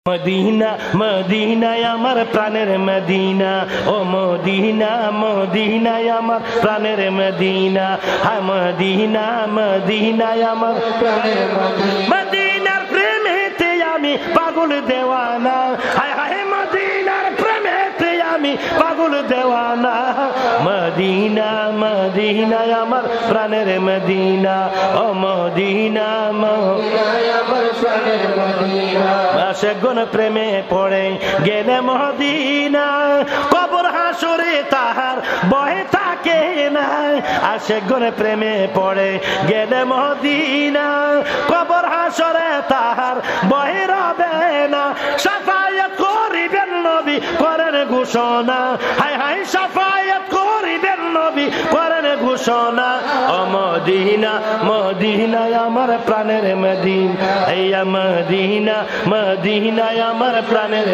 Medina মদিনায় আমার প্রাণের মদিনা ও মদিনা মদিনায় আমার প্রাণের মদিনা হ্যাঁ মদিনা মদিনায় আমার প্রাণের মদিনার প্রেমেতে আমি পাগল দেওয়ানা হায় হায় মদিনার প্রেমেতে আমি পাগল দেওয়ানা মদিনা মদিনায় আমার প্রাণের মদিনা ও মদিনা মদিনায় আমার প্রাণের মদিনা আশেকগণ প্রেমে পড়ে গেলে মদিনা কবর হাসরে তাহার বহে থাকে না আশেকগণ প্রেমে পড়ে গেলে মদিনা কবর হাসরে তাহার বহে রবে না শাফায়াত করিবেন নবী করেন ঘোষণা হায় হায় শাফায়াত করিবেন নবী করেন ঘোষণা ও মদিনা মদিনায় আমার প্রাণের মদিনা এই মদিনা মদিনায় আমার প্রাণের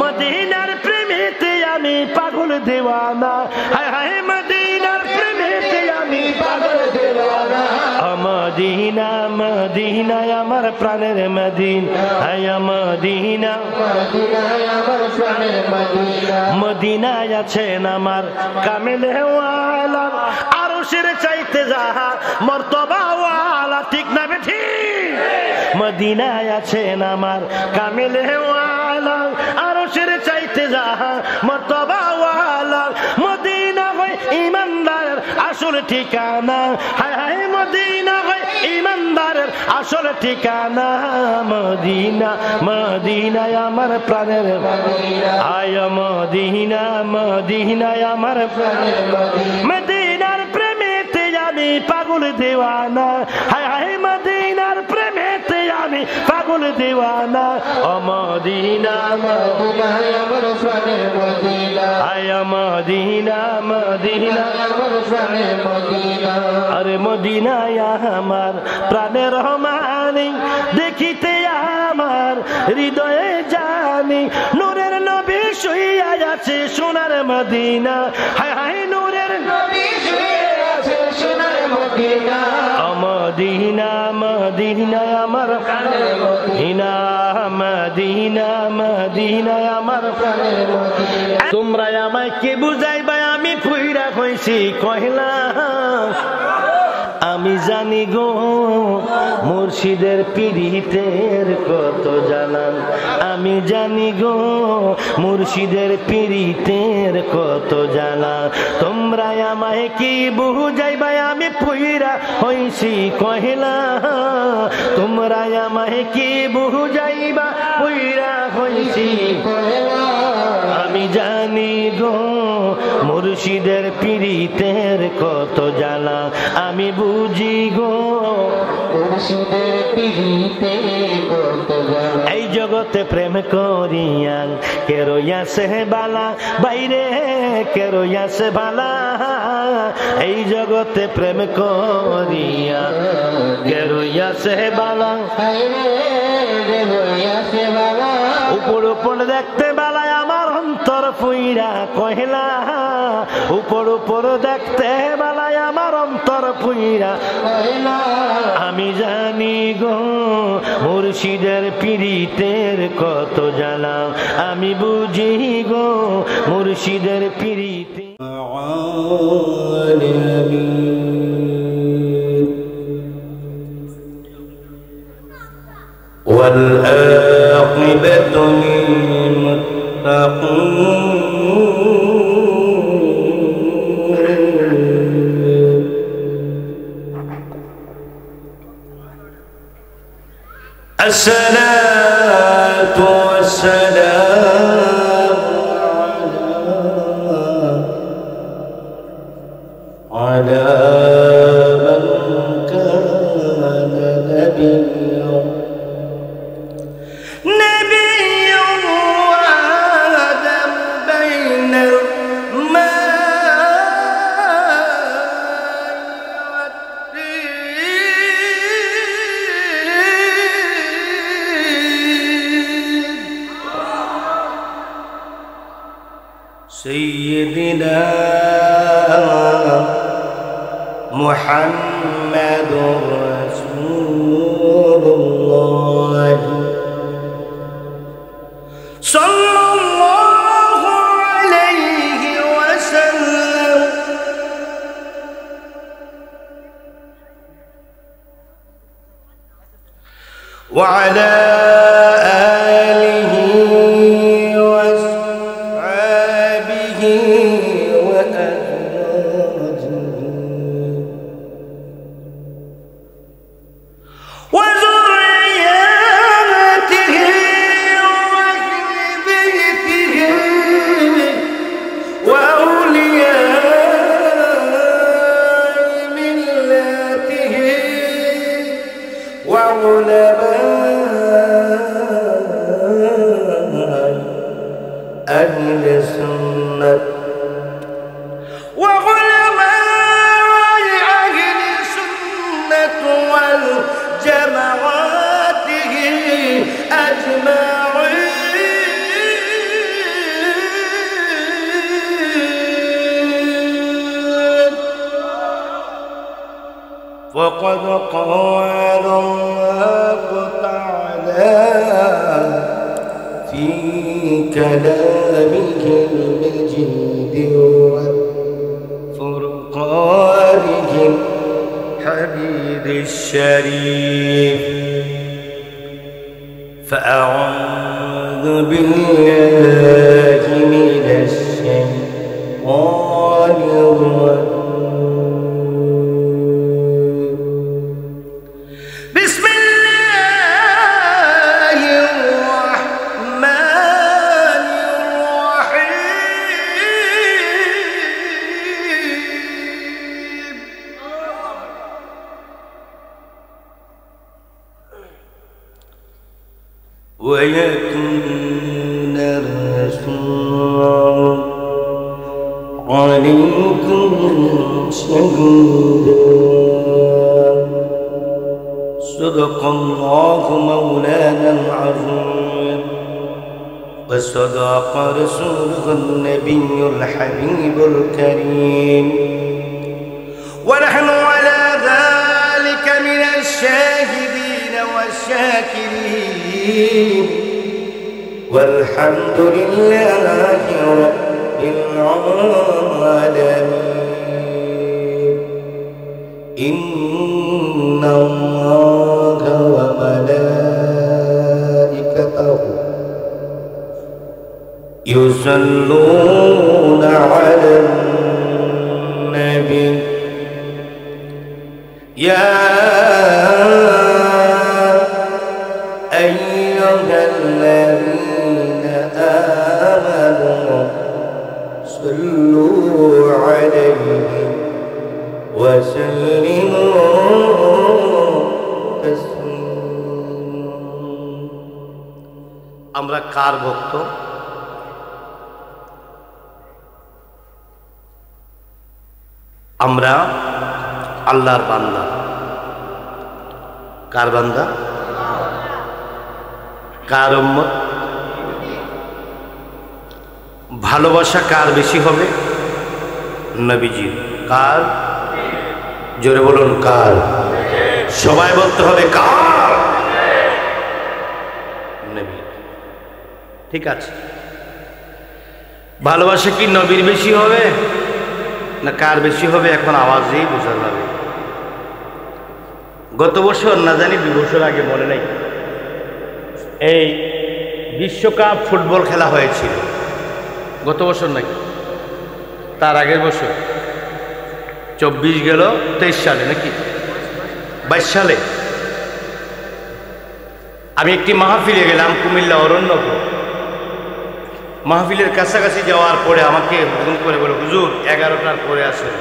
মদিনার প্রেমেতে আমি পাগল দেওয়ানা হায় হায় মদিনার প্রেমেতে আমি পাগল দেওয়ানা মদিনা মদিনায় আমার প্রাণের মদিনা হায় মদিনা মদিনায় আমার প্রাণের মদিনা মদিনায় আছেন আমার কামেলে ওয়ালা আরশের চাইতে যাহা মর্তবা ওয়ালা ঠিক না বেঠি মদিনায় আছেন আমার কামেলে ওয়ালা আরশের চাইতে যাহা মর্তবা ওয়ালা মদিনা হয় ইমানদারের আসল ঠিকানা হায় হায় মদিনা হয় ইমানদারের আসল ঠিকানা মদিনা মদিনায় আমার প্রাণের আয় মদিনা মদিনায় আমার প্রাণের মদিনার প্রেমেতে আমি পাগল দেওয়ানা হায় হায় মদিনার প্রেমেতে আমি পাগল দেওয়ানা ও মদিনা মদিনায় আমার প্রাণের মদিনা আয় মদিনা মদিনা আমার প্রাণের মদিনা আরে মদিনায় আমার প্রাণের রহমানি দেখিতে আমার হৃদয়ে জানি নূরের নবী শুইয়া আছে সোনার মদিনা হায় হায় নূরের নবী শুইয়া আছে সোনার মদিনা মদিনা মদিনায় আমার প্রাণের মদিনা মদিনা মদিনায় আমার প্রাণের মদিনা তোমরা আমায় কে বুঝাইবা আমি ফুইরা হইছি কহিলা আমি জানি গো মুর্শিদের পীড়িতের কত জানান আমি জানি গো মুর্শিদের পীড়িতের কত জানা তোমরা আমায় কি বুঝাইবা আমি পুইরা হইছি কহিলা তোমরা আমায় কি বুঝাইবা পুইরা হইছি আমি জানি গো মুর্শিদের পীড়িতের কত জানা আমি বুঝি গো মুর্শিদের পীড়িতের কত জানা এই জগতে প্রেম করিয়া কে রইয়াছে বালা বাইরে কে রইয়াছে বালা এই জগতে প্রেম করিয়া কে রইয়াছে বালা উপর উপর দেখতে বালায় আমার অন্তর পুইরা কহিলা উপর উপর দেখতে বালায় আমার অন্তর পুইরা কহিলা আমি জানি গো মুর্শিদের পীড়িতের কত জানা আমি বুঝি গো মুর্শিদের পীড়িতে والعاقبة للمتقين الصلاة والسلام على من كان نبيا وآدم بين الماء والطين سيدنا محمد رسول الله صلى الله عليه وسلم وعلى آله وأصحابه وأزواجه وذرياته وأهل بيته وأولياء ملته وعلماء أهل السنة والجماعات أجمعين. وقد قال الله تعالى في كلامه المجيد وفرقانه الحميد الشريف. فأعوذ بالله من الشيطان الرجيم. بسم الله الرحمن الرحيم. ويكون الرسول عليكم شهيدا. صدق الله مولانا العظيم وصدق رسوله النبي الحبيب الكريم. ونحن على ذلك من الشاهدين والشاكرين والحمد لله رب العالمين. إن الله وملائكته يصلون على النبي يا أيها الذين آمنوا صلوا عليه وسلموا تسليما. আমরা কার ভক্ত? আমরা আল্লাহর বান্দা। কার বান্দা? কার উম্মত? ভালোবাসা কার বেশি হবে? নবীজির। কার? জোরে বলুন কার? সবাই বলতে হবে কার? নবী। ঠিক আছে, ভালোবাসা কি নবীর বেশি হবে না কার বেশি হবে? এখন আওয়াজেই বোঝা যাবে। গত বছর না জানি 2 বছর আগে মনে নাই, এই বিশ্বকাপ ফুটবল খেলা হয়েছিল। গত বছর নাকি তার আগের বছর? 24 গেল 23 সালে নাকি 22 সালে। আমি একটি মাহফিলে গেলাম কুমিল্লা অরণ্যপুর। মাহফিলের কাছাকাছি যাওয়ার পরে আমাকে ফোন করে বলে, হুজুর 11টার পরে আসেন।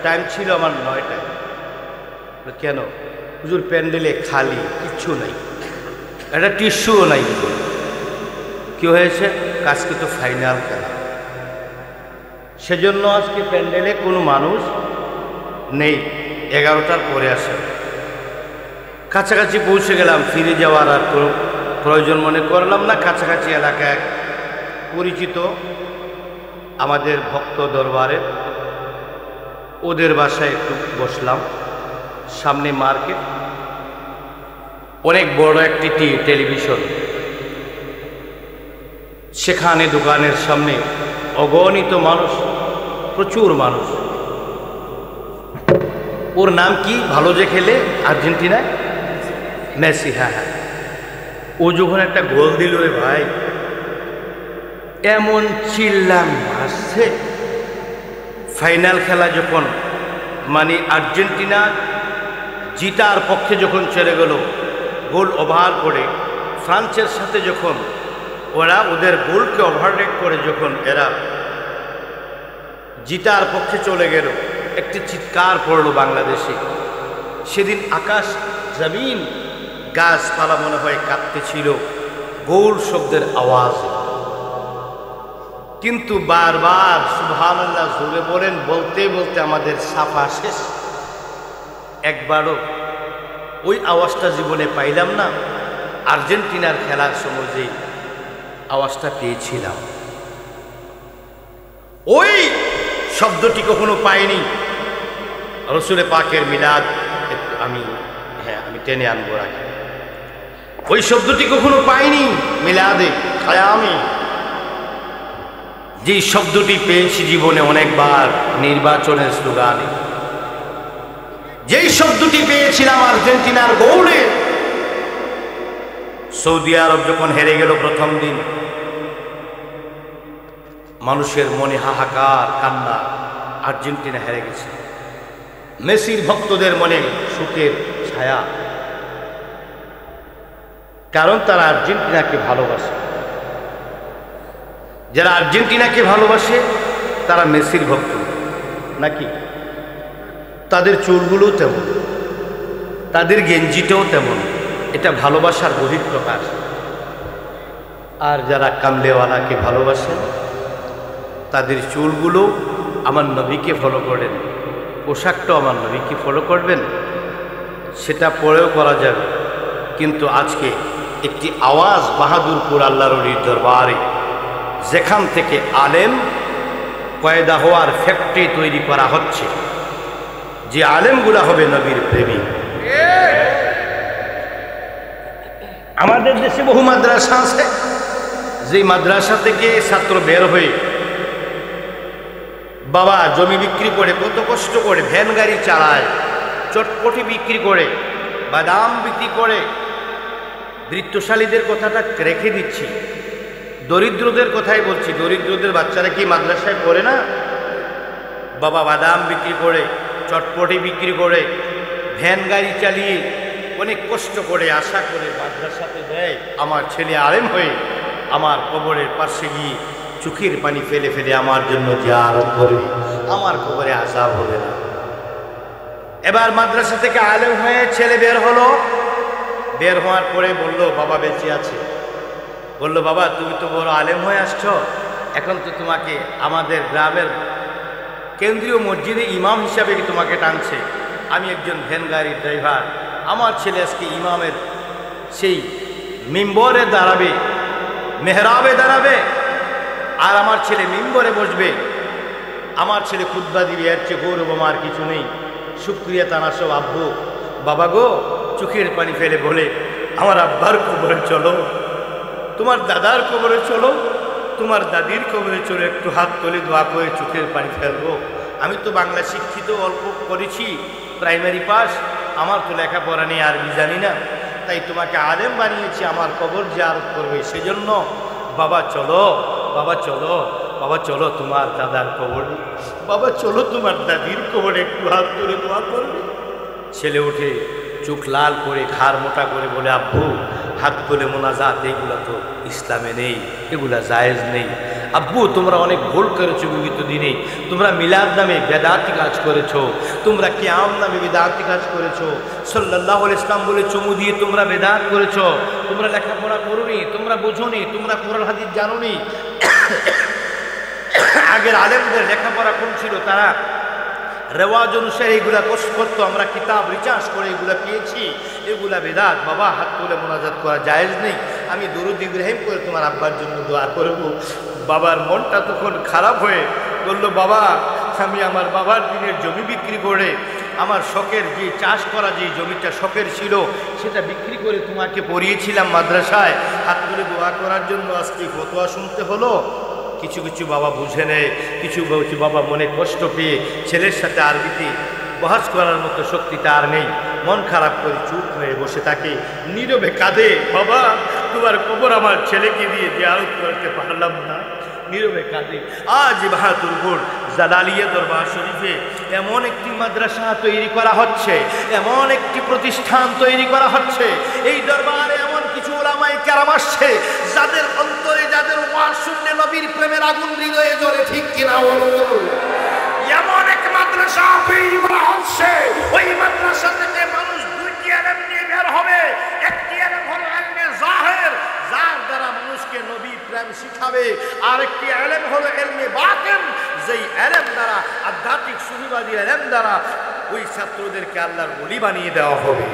টাইম ছিল আমার 9টায়। কেন? হুজুর প্যান্ডেলে খালি, কিচ্ছু নাই, একটা টিস্যুও নাই। কি হয়েছে? আজকে তো ফাইনাল খেলা, সেজন্য আজকে প্যান্ডেলে কোনো মানুষ নেই, 11টার পরে আসে। কাছাকাছি পৌঁছে গেলাম, ফিরে যাওয়ার আর কোনো প্রয়োজন মনে করলাম না। কাছাকাছি এলাকায় পরিচিত আমাদের ভক্ত দরবারে, ওদের বাসায় একটু বসলাম। সামনে মার্কেট, অনেক বড় একটি টেলিভিশন। সেখানে দোকানের সামনে অগণিত মানুষ, প্রচুর মানুষ। ওর নাম কি ভালো যে খেলে আর্জেন্টিনায়? মেসি। হ্যাঁ হ্যাঁ, ও যখন একটা গোল দিল রে ভাই, এমন চিল্লাম আসছে। ফাইনাল খেলা যখন মানে আর্জেন্টিনা জিতার পক্ষে যখন চলে গেল, গোল ওভার করে ফ্রান্সের সাথে যখন ওরা ওদের গোলকে ওভারটেক করে যখন এরা জিতার পক্ষে চলে গেল, একটি চিৎকার পড়লো বাংলাদেশে। সেদিন আকাশ জমিন গাছপালা মনে হয় কাঁপতেছিল গোল শব্দের আওয়াজ। কিন্তু বারবার সুবহানাল্লাহ জোরে বলেন বলতে বলতে আমাদের সাফা শেষ। একবারও ওই আওয়াজটা জীবনে পাইলাম না। আর্জেন্টিনার খেলার সময় যে আওয়াজটা পেয়েছিলাম, ওই শব্দটি কখনো পাইনি। রসুলে পাকের মিলাদ আমি টেনে আনবো রাখি, ওই শব্দটি কখনো পাইনি মিলাদে খায়ামে। যে শব্দটি পেয়েছি জীবনে অনেকবার নির্বাচনের স্লোগানে, যেই শব্দটি পেয়েছিলাম আর্জেন্টিনার গোলে। সৌদি আরব যখন হেরে গেল প্রথম দিন, মানুষের মনে হাহাকার কান্না, আর্জেন্টিনা হেরে গেছে। মেসির ভক্তদের মনে সুখের ছায়া, কারণ তারা আর্জেন্টিনাকে ভালোবাসে। যারা আর্জেন্টিনাকে ভালোবাসে তারা মেসির ভক্ত নাকি? তাদের চুলগুলো তেমন, তাদের গেঞ্জিটাও তেমন। এটা ভালোবাসার বহিঃপ্রকাশ। আর যারা কামলেওয়ালাকে ভালোবাসেন, তাদের চুলগুলো আমার নবীকে ফলো করেন, পোশাকটাও আমার নবীকে ফলো করবেন, সেটা পরেও করা যাবে। কিন্তু আজকে একটি আওয়াজ বাহাদুরপুর আল্লাহর ওলির দরবারে, যেখান থেকে আলেম পয়দা হওয়ার ফ্যাক্টরি তৈরি করা হচ্ছে, যে আলেমগুলা হবে নবীর প্রেমী। আমাদের দেশে বহু মাদ্রাসা আছে, যেই মাদ্রাসা থেকে ছাত্র বের হয়ে বাবা জমি বিক্রি করে, কত কষ্ট করে ভ্যান গাড়ি চালায়, চটপটি বিক্রি করে, বাদাম বিক্রি করে। বৃত্তশালীদের কথাটা রেখে দিচ্ছি, দরিদ্রদের কথাই বলছি। দরিদ্রদের বাচ্চারা কি মাদ্রাসায় পড়ে না? বাবা বাদাম বিক্রি করে, চটপটি বিক্রি করে, ভ্যান গাড়ি চালিয়ে অনেক কষ্ট করে আশা করে মাদ্রাসাতে দেয়, আমার ছেলে আলেম হয়ে আমার কবরের পাশে গিয়ে চোখের পানি ফেলে ফেলে আমার জন্য জিয়ারত করবে, আমার কবরে আযাব হবে না। এবার মাদ্রাসা থেকে আলেম হয়ে ছেলে বের হলো। বের হওয়ার পরে বলল বাবা বেঁচে আছে। বলল বাবা তুমি তো বড় আলেম হয়ে আসছো, এখন তো তোমাকে আমাদের গ্রামের কেন্দ্রীয় মসজিদে ইমাম হিসাবে তোমাকে টানছে। আমি একজন ভ্যান গাড়ির ড্রাইভার, আমার ছেলে আজকে ইমামের সেই মিম্বরে দাঁড়াবে, মেহরাবে দাঁড়াবে, আর আমার ছেলে মিম্বরে বসবে, আমার ছেলে খুতবা দিবে। এর চেয়ে গৌরব আমার কিছু নেই। শুকরিয়া তানাসো আব্বু। বাবা গো চোখের পানি ফেলে বলে, আমার আব্বার কবরে চলো, তোমার দাদার কবরে চলো, তোমার দাদির কবরে চলো, একটু হাত তুলে দোয়া করে চোখের পানি ফেলবো। আমি তো বাংলা শিক্ষিত অল্প করেছি, প্রাইমারি পাস, আমার তো লেখাপড়া নেই, আরবি জানি না, তাই তোমাকে আলেম বানিয়েছি, আমার কবর জিয়ারত করবে। সেজন্য বাবা চলো, বাবা চলো, বাবা চলো তোমার দাদার কবরে, বাবা চলো তোমার দাদির কবরে, একটু হাত তুলে দোয়া করবে। ছেলে উঠে চোখ লাল করে ঘাড় মোটা করে বলে, আব্বু হাত তুলে মোনাজাত এগুলো তো ইসলামে নেই, এগুলা জায়েজ নেই। আব্বু তোমরা অনেক ভুল করেছো বিগত দিনে, তোমরা মিলাদ নামে বেদাতি কাজ করেছো, তোমরা কিয়াম নামে বেদাতি কাজ করেছো, সাল্লাল্লাহু আলাইহি ইসলাম বলে চুমু দিয়ে তোমরা বেদাত করেছো, তোমরা লেখাপড়া করোনি, তোমরা বোঝোনি, তোমরা কোরআন হাদিস জানোনি। আগের আলেমদের লেখাপড়া কোন ছিল, তারা রেওয়াজ অনুসারে এগুলা কোর্স করতো, আমরা কিতাব রিচার্জ করে এগুলা পেয়েছি, এগুলা বেদাত। বাবা হাত তুলে মোনাজাত করা জায়েজ নেই, আমি দরুদ ইব্রাহিম করে তোমার আব্বার জন্য দোয়া করব। বাবার মনটা তখন খারাপ হয়ে বলল, বাবা আমি আমার বাবার দিনের জমি বিক্রি করে আমার শখের যে চাষ করা যে জমিটা শখের ছিল সেটা বিক্রি করে তোমাকে পড়িয়েছিলাম মাদ্রাসায়, হাত তুলে দোয়া করার জন্য আজকে ফতোয়া শুনতে হলো। কিছু কিছু বাবা বুঝে নেয়, কিছু কিছু বাবা মনে কষ্ট পেয়ে ছেলের সাথে আরবিতে বহাস করার মতো শক্তিটা আর নেই, মন খারাপ করে চুপ হয়ে বসে থাকে, নীরবে কাঁদে, বাবা তোমার কবর আমার ছেলেকে দিয়ে জিয়ারত করতে পারলাম না, নীরবে কাঁদে। আজ বাহাদুরপুর জালালিয়া দরবার শরীফে এমন একটি মাদ্রাসা তৈরি করা হচ্ছে, এমন একটি প্রতিষ্ঠান তৈরি করা হচ্ছে, এই দরবারে এমন কিছু ওলামায়ে কেরাম আসছে যাদের অন্তরে, যাদের ওয়াজ শুনলে নবীর প্রেমের আগুন হৃদয়ে জ্বলে, ঠিক কিনা বলুন? এমন এক মাদ্রাসা তৈরি করা হচ্ছে, ওই মাদ্রাসা থেকে মানুষ দুইটি ইলম নিয়ে বের হবে। একটি ইলম হলো ইলমে জাহির, যার দ্বারা মানুষকে নবী প্রেম শিখাবে, আর একটি ইলম হলো ইলমে বাতিন, যেই ইলম দ্বারা আধ্যাত্মিক সুফিবাদী ইলম দ্বারা ওই ছাত্রদেরকে আল্লাহর ওলি বানিয়ে দেওয়া হবে।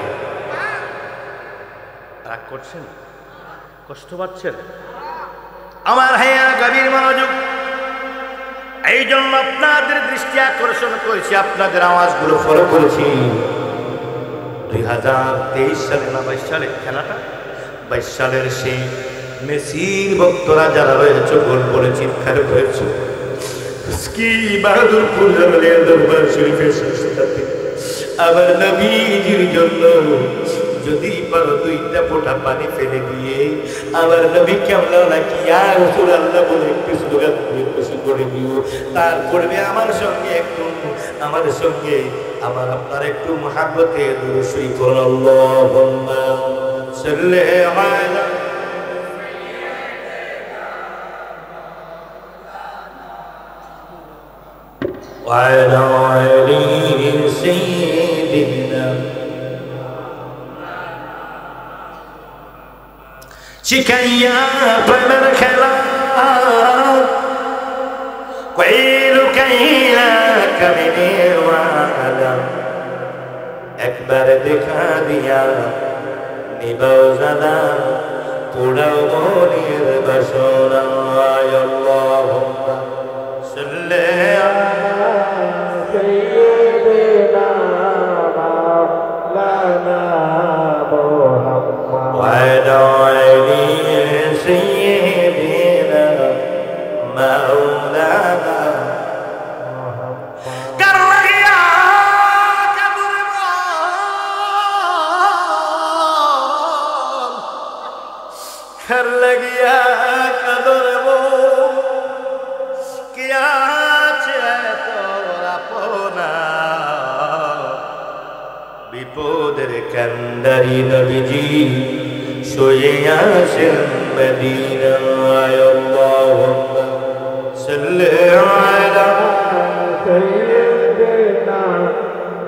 রাগ করছেন? কষ্ট পাচ্ছেন? আমার ভাইয়া গভীর মনোযোগ। এই জন্য আপনাদের দৃষ্টি আকর্ষণ করেছি, আপনাদের আওয়াজগুলো ফলো করেছি। 2023 সালে না 22 সালে খেলাটা, 22 সালের সেই মেসির ভক্তরা যারা রয়েছে গোল বলে চিৎকার করেছে, কি বাহাদুরপুর জালালিয়া দরবার শরীফের সাথে আমার নবীজির জন্য যদি পারো দুইটা ফোঁটা পানি ফেলে দিয়ে আমার নবী কেমন নাকি আর রাসূলুল্লাহ বলে একটু স্লোগান করে দিও, তারপরে আমার সঙ্গে একটু, আমার সঙ্গে আমার আপনার একটু মহব্বতে দুরূদ শরীফ পড়ুন, আল্লাহুম্মা সাল্লি আলা وعلى آل سيدنا শিখাইয়া প্রেমের খেলা কইল কাইলা কবিনে ওয়ালা, একবার দেখা দিয়া নিবাও জানা পুরাও মনের বাসনা, আল্লাহুম্মা সাল্লি আলা সাইয়্যিদিনা মাওলানা মুহাম্মদ ওয়া আলা আলি সাইয়্যিদিনা মাওলানা মুহাম্মদ। কর লাগিয়া कर लगिया कदर वो किया तोरा पोना বিপদের কান্দারি নবীজি শুয়ে আছেন মদিনায়, আল্লাহুম্মা সাল্লি আলা সাইয়্যিদিনা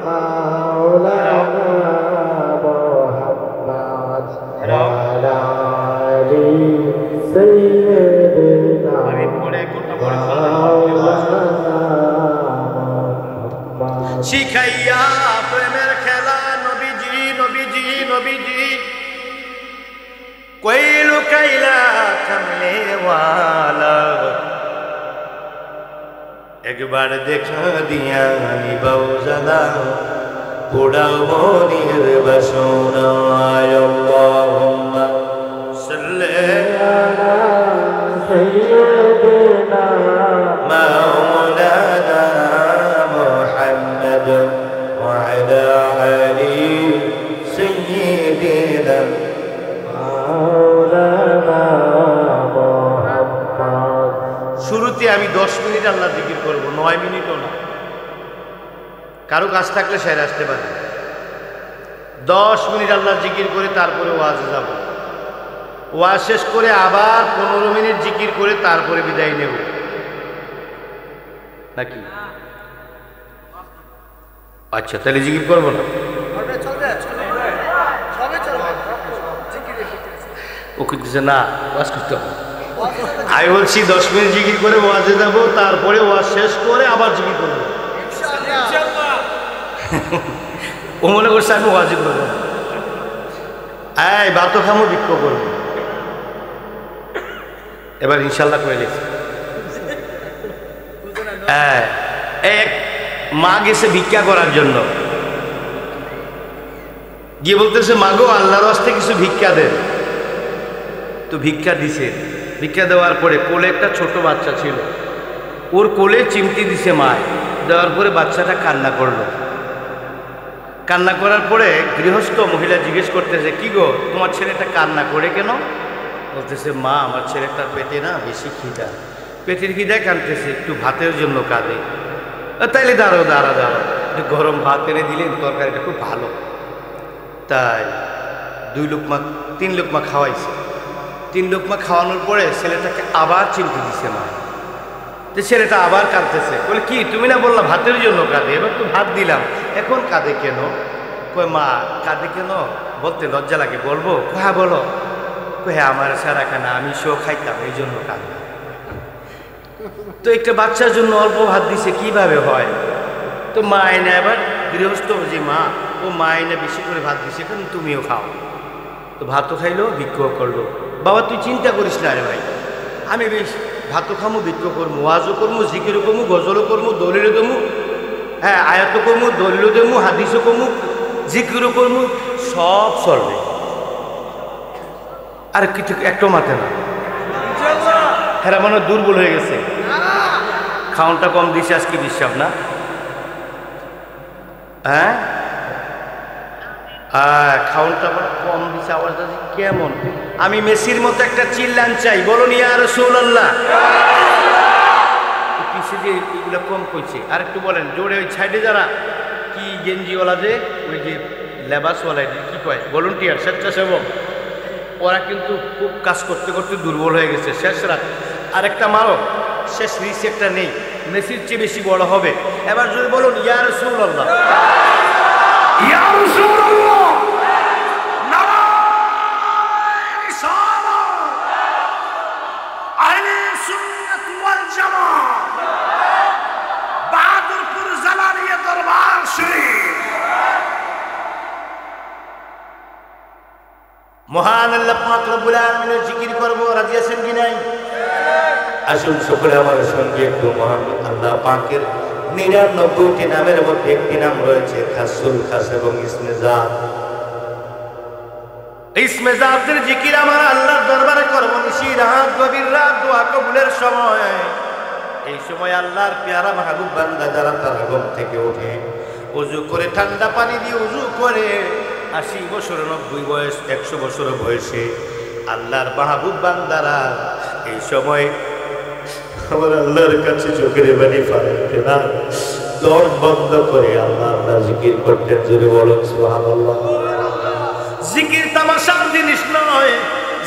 মাওলানা মুহাম্মদ ওয়া আলা শিখাইয়া প্রেমের খেলা নবীজি নবীজি নবীজি কইল কাইলা কামলে ওয়ালা, একবার দেখা দিয়া নিবাও জানা পুরাও মনের বাসনা, আল্লাহুম্মা সাল্লি আলা সাইয়্যিদিনা মাওলানা মুহাম্মদ ওয়া আলা আলি সাইয়্যিদিনা মাওলানা মুহাম্মদ। শুরুতে আমি 10 মিনিট আল্লাহ জিকির করব, 9 মিনিটও না। কারো কাজ থাকলে সেরে আসতে পারে। 10 মিনিট আল্লাহ জিকির করে তারপরে ওয়াজে যাব, ওয়াজ শেষ করে আবার 15 মিনিট জিকির করে তারপরে বিদায় নেব নাকি? আচ্ছা তাহলে জিকির করবো না? ও করতেছে না, ওয়াজ করতে হবে। আমি বলছি 10 মিনিট জিকির করে ওয়াজে যাব, তারপরে ওয়াজ শেষ করে আবার জিকির করবো। ও মনে করছে আমি ওয়াজি করবো, এই বাতো খামো বিক্ষোভ করবো। এবার ইনশাল্লাহ করে লিখছি। এক মা গেছে ভিক্ষা করার জন্য, গিয়ে বলতেছে মাগো আল্লাহর রাস্তায় কিছু ভিক্ষা দেন। তো ভিক্ষা দিছে। ভিক্ষা দেওয়ার পরে কোলে একটা ছোট বাচ্চা ছিল, ওর কোলে চিমটি দিছে মায়। দেওয়ার পরে বাচ্চাটা কান্না করলো। কান্না করার পরে গৃহস্থ মহিলা জিজ্ঞেস করতেছে, কি গো তোমার ছেলেটা কান্না করে কেন? বলতেছে মা আমার ছেলেটার পেটে না বেশি খিদা, পেটের খিদায় কাঁদতেছে, একটু ভাতের জন্য কাঁদে। তাইলে দাঁড়াও দাঁড়াও দাঁড়াও, একটু গরম ভাত এনে দিলেন, তরকারিটা খুব ভালো। তাই 2 লোকমা 3 লোকমা খাওয়াইছে। 3 লোকমা খাওয়ানোর পরে ছেলেটাকে আবার চিমটি দিছে মা। তো ছেলেটা আবার কাঁদতেছে। বলে কি তুমি না বললা ভাতের জন্য কাঁদে, এবার তো ভাত দিলাম, এখন কাঁদে কেন? কয় মা কাঁদে কেন বলতে লজ্জা লাগে, বলবো? হ্যাঁ বলো। হ্যাঁ আমার সারা খানা আমি শো খাইতাম, এই জন্য কাঁদে। তো একটা বাচ্চার জন্য অল্প ভাত দিছে, কিভাবে হয়? তো মা আইনা এবার গৃহস্থ যে মা, ও মা আইনা বেশি করে ভাত দিছে, কারণ তুমিও খাও। তো ভাতও খাইলো, ভিক্ষাও করলো। বাবা তুই চিন্তা করিস না রে ভাই, আমি বেশ ভাতও খামু, ভিক্ষা করবো, ওয়াজও করবো, জিকিরও করবো, গজলও করবো, দলিলও দেবো, হ্যাঁ আয়াতও করবো, দলিলও দেবো, হাদিসও করবো, জিকিরও করবো, সব চলবে। আর কিছু একটাও মাথে না। হ্যাঁ মনে দুর্বল হয়ে গেছে, খাওয়ানটা কম দিছে আজকে বিশ্বাস না। হ্যাঁ খাওয়ানটা কম দিছে, আওয়াজটা কেমন? আমি মেসির মতো একটা চিল্লান চাই, বলুন ইয়া রাসূলুল্লাহ। পিছে যে এগুলো কম কইছে, আর একটু বলেন জোরে। ওই সাইডে যারা কি গেঞ্জিওয়ালা, যে ওই যে লেবাসওয়ালা, কি কয় ভলেন্টিয়ার, স্বেচ্ছাসেবক, ওরা কিন্তু খুব কাজ করতে করতে দুর্বল হয়ে গেছে। শেষ রাত আরেকটা মারো, শেষ রিসেটটা নেই, মেসির চেয়ে বেশি বড় হবে। এবার যদি বলুন ইয়া রাসূলুল্লাহ, ইয়া রাসূলুল্লাহ, নারায়ে রিসালাত, আহলে সুন্নাত ওয়াল জামাত, বাহাদুরপুর জালালিয়া দরবার শরীফ। মহান আল্লাহ পাক রব্বুল আলামিনের জিকির করব, রাজি আছেন কি নাই? আসুন সকলে আমার সঙ্গে একটু মহান আল্লাহ পাকের 99টি নামের মধ্যে একটি নাম রয়েছে খাসুল খাস এবং ইসমে জাত। ইসমে জাতের জিকির আমার আল্লাহর দরবারে করব নিশি রাত, গভীর রাত, দোয়া কবুলের সময়। এই সময় আল্লাহর পেয়ারা মাহবুব বান্দা যারা তারা ঘুম থেকে ওঠে, ওযু করে, ঠান্ডা পানি দিয়ে ওযু করে, 80 বছর 90 বয়স 100 বছর বয়সে আল্লাহর মাহবুব বান্দারা এই সময় আমার আল্লাহর কাছে চোখের পানি ফেলতে না, দম বন্ধ করে আল্লাহ আল্লাহ জিকির করতেন। জোরে বলুন সুবহানাল্লাহ। জিকির তামাশার জিনিস নয়,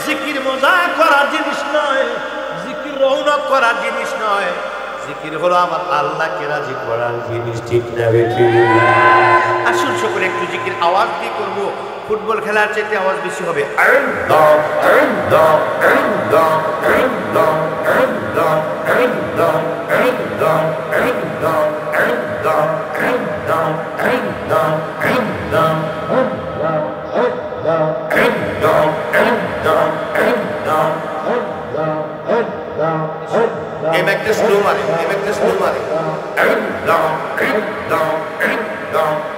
জিকির মজা করার জিনিস নয়, জিকির রৌনক করার জিনিস নয়, জিকির হলো আমার আল্লাহকে রাজি করার জিনিস। ঠিক না বেঠি? আসুন সকলে একটু জিকির আওয়াজ দিয়ে করবো, ফুটবল খেলার চাইতে আওয়াজ বেশি হবে। এম একটা স্লো মারে, এম একটা স্লো মারে।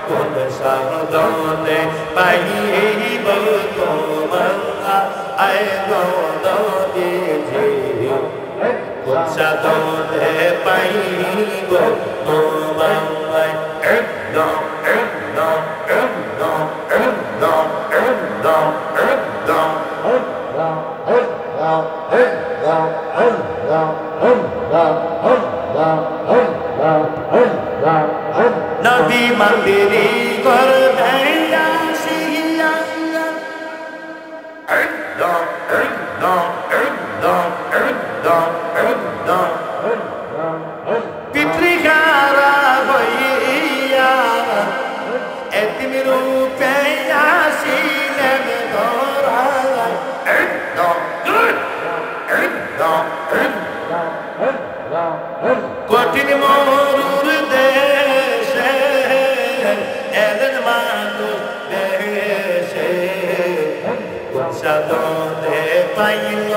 কোন সাধনে পাইব তোমার আইব দিয়েছে, কোন সাধনে পাইব তোমার নবী মন্দিরে কর দয়া শিয়া পিতৃকারা হইয়া এতিম রূপে আসিলেন ধরায়। কঠিন মরুর দেশে এলেন মানুষ দেশে, সাধনে পাইল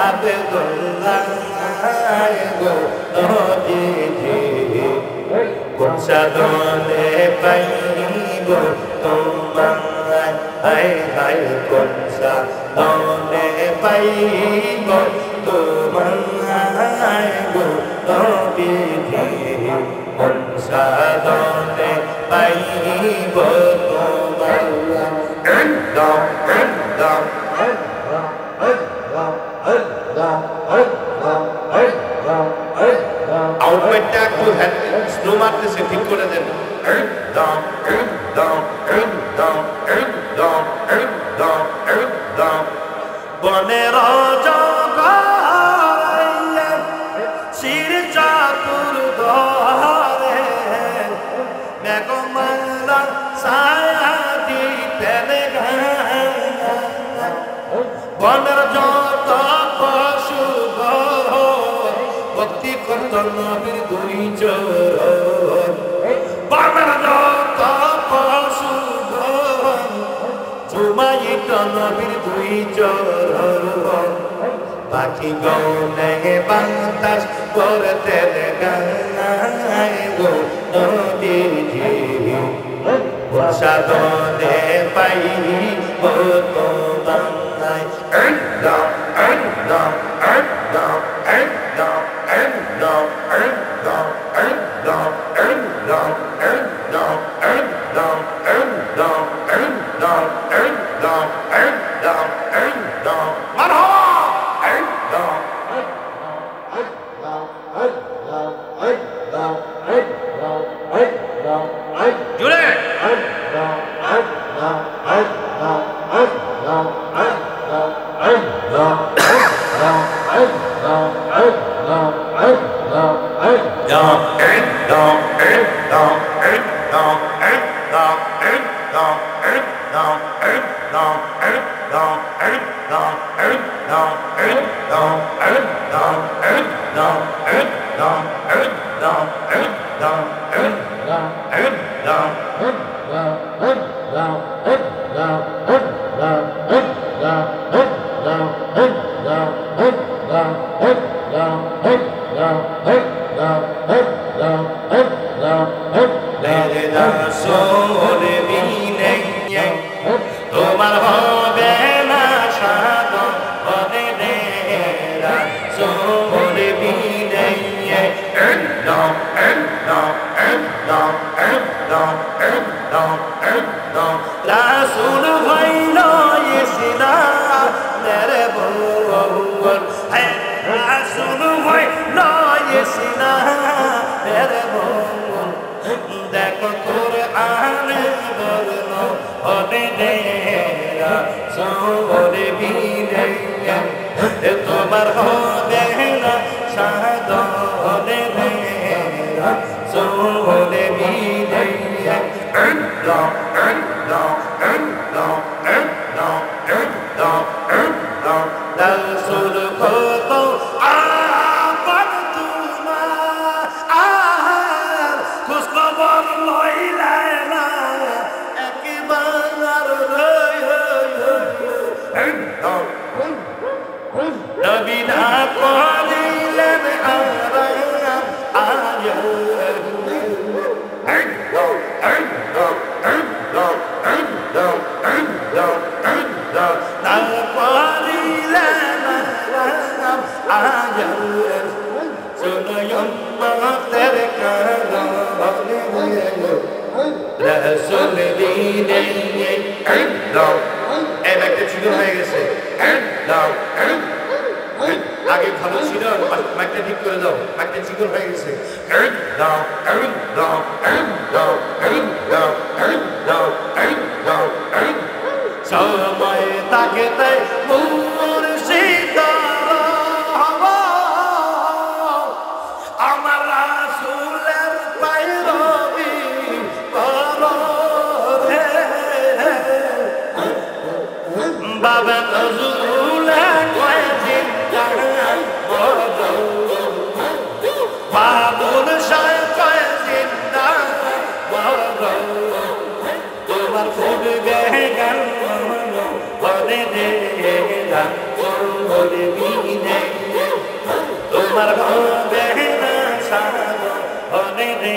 আবেদুল্লাহ গো নবীজি, কোন সাধনে পাইব তোমার হায় হায় কোন সাধনে পাইব তোমায় গো নবীজি কোন সাধনে পাইব তোমায় একদম একদম আউটপুটটা একটু স্লো মারতেছে ঠিক করে দেন একদম একদম একদম একদম একদম একদম বনের জগলে শির চাতুর ধরে মেঘমালা ছায়া দিতেন বনের যত পশু ভক্তি করত নবীর দুই চরণ বনের যত পশু চুমাইত নবীর দুই চরণ পাখি গৌনে বাতাস করতে গায় গো নবীজি সাধনে পাইব তোমায় একদম একদম একদম একদম একদম একদম একদম একদম একদম একদম একদম একদম একদম একদম একদম মারহাবা একদম জুড়ে তোমার হবে না সাধন হবে রে সোর বিনে একদম একদম একদম একদম একদম একদম রাসূল হইল ইসলাম মেরে বউল হ্যাঁ রাসূল হইল ইসলাম মেরে বউল দেখো কোরআনে বর্ণ হবে রে সোর বিনে তোমার হবে না সাধন রে সোর বিনে একদম একদম একদম একদম একদম একদম রাসূল কত আপন তোমার আর খোঁজ খবর লইলা না একবার একদম নবী না করিলেন আরাম আয় একদম একদম একদম একদম একদম একদম না করিলেন আরাম আয় শুনয়ম মাতের কারণ রাসূল দিনে একদম এই ব্যাগটা ছিল হয়ে গেছে একদম আগে ভালো ছিল ব্যাগটা ঠিক করে দাও ব্যাগটা চিকন হয়ে গেছে একদম একদম একদম একদম একদম একদম সময় তাকে তাই মুর্শিদ আমার রাসূলের পায়রবি করো রে বাবা নজরুল কয় জিন্দা বড় বাবুল শাহ কয় জিন্দা বড় তোমার ফুটবে গান বলে দে বলে বিনে তোমার হবে না সাধন বলে দে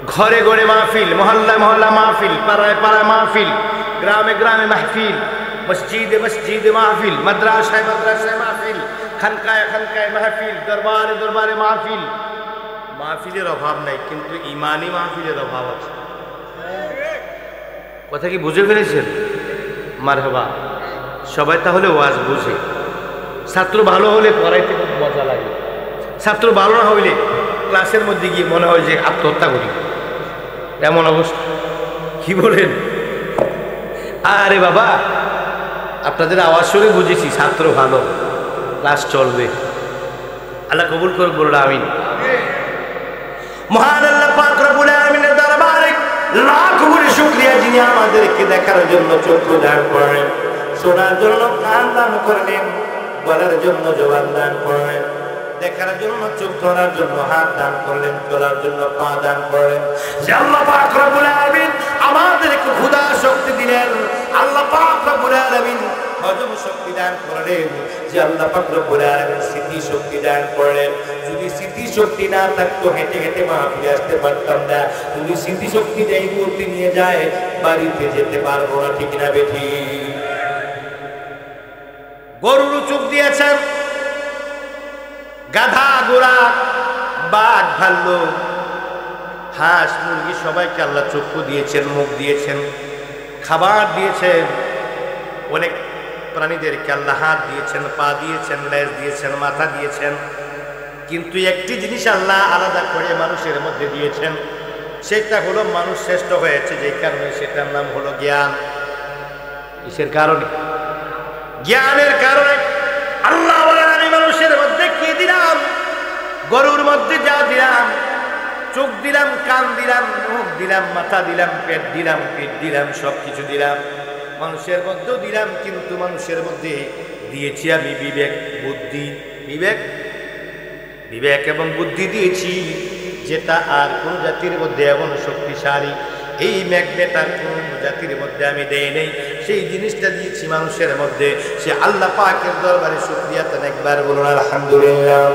ঘরে ঘরে মাহফিল, মহল্লায় মহল্লা মাহফিল, পাড়ায় পাড়ায় মাহফিল, গ্রামে গ্রামে মাহফিল, মসজিদে মসজিদে মাহফিল, মাদ্রাসায় মাদ্রাসায় মাহফিল, খানকায় খানকায় মাহফিল, দরবারে দরবারে মাহফিল। মাহফিলের অভাব নাই, কিন্তু ইমানি মাহফিলের অভাব আছে। কথা কি বুঝে ফেলেছেন? মারহাবা। সবাই তাহলে ওয়াজ বুঝে। ছাত্র ভালো হলে পড়াইতে খুব মজা লাগে, ছাত্র ভালো না হইলে ক্লাসের মধ্যে গিয়ে মনে হয় যে আত্মহত্যা করি, এমন অবস্থা। কি বলেন? আরে বাবা, আপনাদের আওয়াজ শুনে বুঝেছি ছাত্র ভালো, ক্লাস চলবে। আল্লাহ কবুল করুক, বলুন আমিন। মহান আল্লাহ পাক রব্বুল আলামিনের দরবারে লাখ কোটি শুকরিয়া, যিনি আমাদেরকে দেখার জন্য চক্ষু দান করেন, শোনার জন্য কান দান করলেন, বলার জন্য জবান দান করলেন, দেখার জন্য চোখ, ধরার জন্য হাত দান করলেন, চলার জন্য পা দান করলেন। যে আল্লাহ পাক রব্বুল আলামিন আমাদেরকে ক্ষুধা শক্তি দিলেন, আল্লাহ পাক রব্বুল আলামিন হজম শক্তি দান করলেন, যে আল্লাহ পাক রব্বুল আলামিন স্মৃতি শক্তি দান করলেন। যদি স্মৃতি শক্তি না থাকতো হেঁটে হেঁটে মাহফিলে আসতে পারতাম না। যদি স্মৃতি শক্তি যেই মুহূর্তে নিয়ে যায় বাড়িতে যেতে পারবো না, ঠিক না বেঠি? গরুর চোখ দিয়েছেন, গাধা ঘোড়া বাঘ ভাল্লুক হাঁস মুরগি সবাইকে আল্লাহ চক্ষু দিয়েছেন, মুখ দিয়েছেন, খাবার দিয়েছেন। অনেক প্রাণীদেরকে আল্লাহ হাত দিয়েছেন, পা দিয়েছেন, লেজ দিয়েছেন, মাথা দিয়েছেন। কিন্তু একটি জিনিস আল্লাহ আলাদা করে মানুষের মধ্যে দিয়েছেন, সেটা হলো মানুষ শ্রেষ্ঠ হয়েছে যে কারণে, সেটার নাম হলো জ্ঞান। কিসের কারণে? জ্ঞানের কারণে। আল্লাহ বলেন আমি মানুষের মধ্যে কি দিলাম? গরুর মধ্যে যা দিলাম, চোখ দিলাম, কান দিলাম, মুখ দিলাম, মাথা দিলাম, পেট দিলাম, পিঠ দিলাম, সব কিছু দিলাম, মানুষের মধ্যেও দিলাম। কিন্তু মানুষের মধ্যে দিয়েছি আমি বিবেক বুদ্ধি, বিবেক এবং বুদ্ধি দিয়েছি, যেটা আর কোন জাতির মধ্যে এমন শক্তিশালী এই ম্যাগনেট আর কোন জাতির মধ্যে আমি দেই নেই। সেই জিনিসটা দিয়েছি মানুষের মধ্যে। সে আল্লাহ পাকের দরবারে শুকরিয়া তান একবার বলুন আলহামদুলিল্লাহ।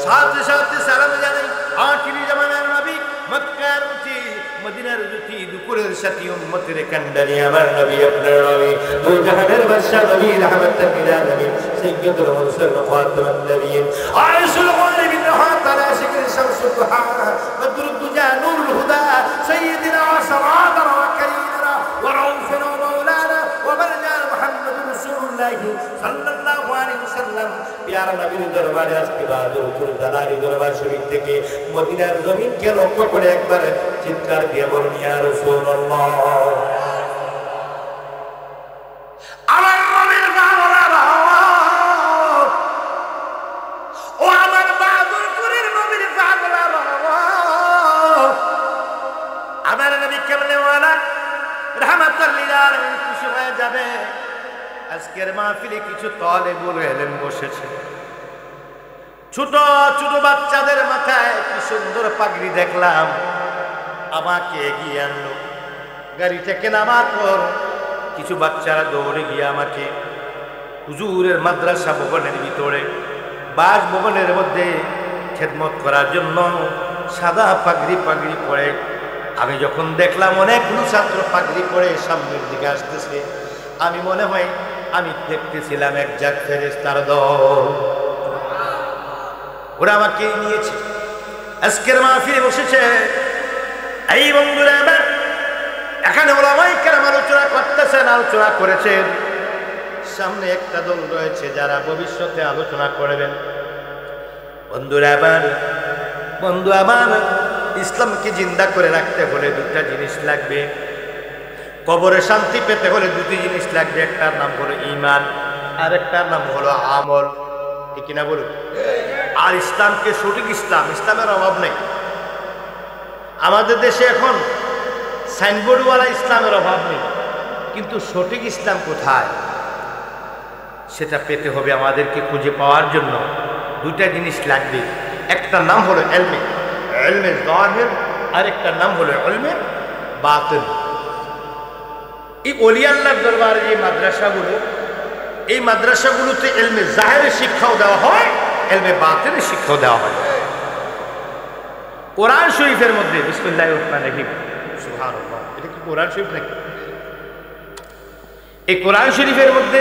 সাথে সাথে সালাম জানাই আখিরি জামানার নবী, মক্কার উঠি মদিনার জুতি, দুপুরের সাথী উম্মতের কান্ডারি আমার নবী, আপনার নবী, দুই জাহানের বাদশা নবী, রাহমাতাল লিল আলামিন, সাইয়্যিদুল মুরসালিন, খাতামুন নবিয়্যিন, আয়েশুল গালিবিন, হাতালা শিকরি শামসুদ দুহা, বদরুদ দুজা, নূরুল হুদা, সাইয়্যিদিনা ওয়া সারাদানা ওয়া কারীমনা ওয়া রাউফুনা ওয়া মাওলানা ওয়া বারজানা মুহাম্মাদুর রাসূলুল্লাহ সাল্লাল্লাহু আলাইহি ওয়াসাল্লাম। প্যারা নবীর দরবারে আজকে বাহাদুর দালালি দরবার শরীফ থেকে মদিনার জমিনকে লক্ষ্য করে একবার চিৎকার দিয়ে বলুন ইয়া রাসূলুল্লাহ। আমার নবীর বাংলা ও আমার বাহাদুরপুরের নবীর বাংলা, আমার নবী কেমনে ওয়ালা রাহমাতাল লিল আলামিন খুশি হয়ে যাবে। আজকের মাহফিলে কিছু তালেবুল ইলম বসেছে, ছোট ছোট বাচ্চাদের মাথায় কি সুন্দর পাগড়ি দেখলাম। আমাকে এগিয়ে আনলো, গাড়ি থেকে নামার পর কিছু বাচ্চারা দৌড়ে গিয়ে আমাকে হুজুরের মাদ্রাসা ভবনের ভিতরে বাসভবনের মধ্যে খেদমত করার জন্য সাদা পাগড়ি পরে। আমি যখন দেখলাম অনেকগুলো ছাত্র পাগড়ি পরে সামনের দিকে আসতেছে, আমি মনে হয় আমি দেখতেছিলাম এক জাত ফেরেশতার দল। ওরা আমাকে নিয়েছে, আজকের মাহফিলে বসেছে। এই বন্ধুরা আমার এখানে ওলামায়ে কেরাম আলোচনা করতেছেন, আলোচনা করেছেন। সামনে একটা দল রয়েছে যারা ভবিষ্যতে আলোচনা করবেন। বন্ধু আমার ইসলামকে জিন্দা করে রাখতে হলে দুটা জিনিস লাগবে, কবরে শান্তি পেতে হলে দুটি জিনিস লাগবে। একটার নাম হলো ঈমান, আর একটার নাম হলো আমল, ঠিক না বলুন? আর ইসলামকে সঠিক ইসলামের অভাব নেই। আমাদের দেশে এখন সাইনবোর্ডওয়ালা ইসলামের অভাব নেই, কিন্তু সঠিক ইসলাম কোথায় সেটা পেতে হবে। আমাদেরকে খুঁজে পাওয়ার জন্য দুটা জিনিস লাগবে। একটার নাম হলো ইলমে যাহির, আর একটার নাম হলো ইলমে বাতিন। এই ওলি আল্লাহর দরবারে যে মাদ্রাসাগুলো, এই মাদ্রাসাগুলোতে ইলমে যাহিরের শিক্ষাও দেওয়া হয়, ইলমে বাতিনের শিক্ষাও দেওয়া হয়। কোরআন শরীফের মধ্যে বিসমিল্লাহির রহমানির রহিম, সুবহানাল্লাহ, এটা কি কোরআন শরীফ নাকি? এই কোরআন শরীফের মধ্যে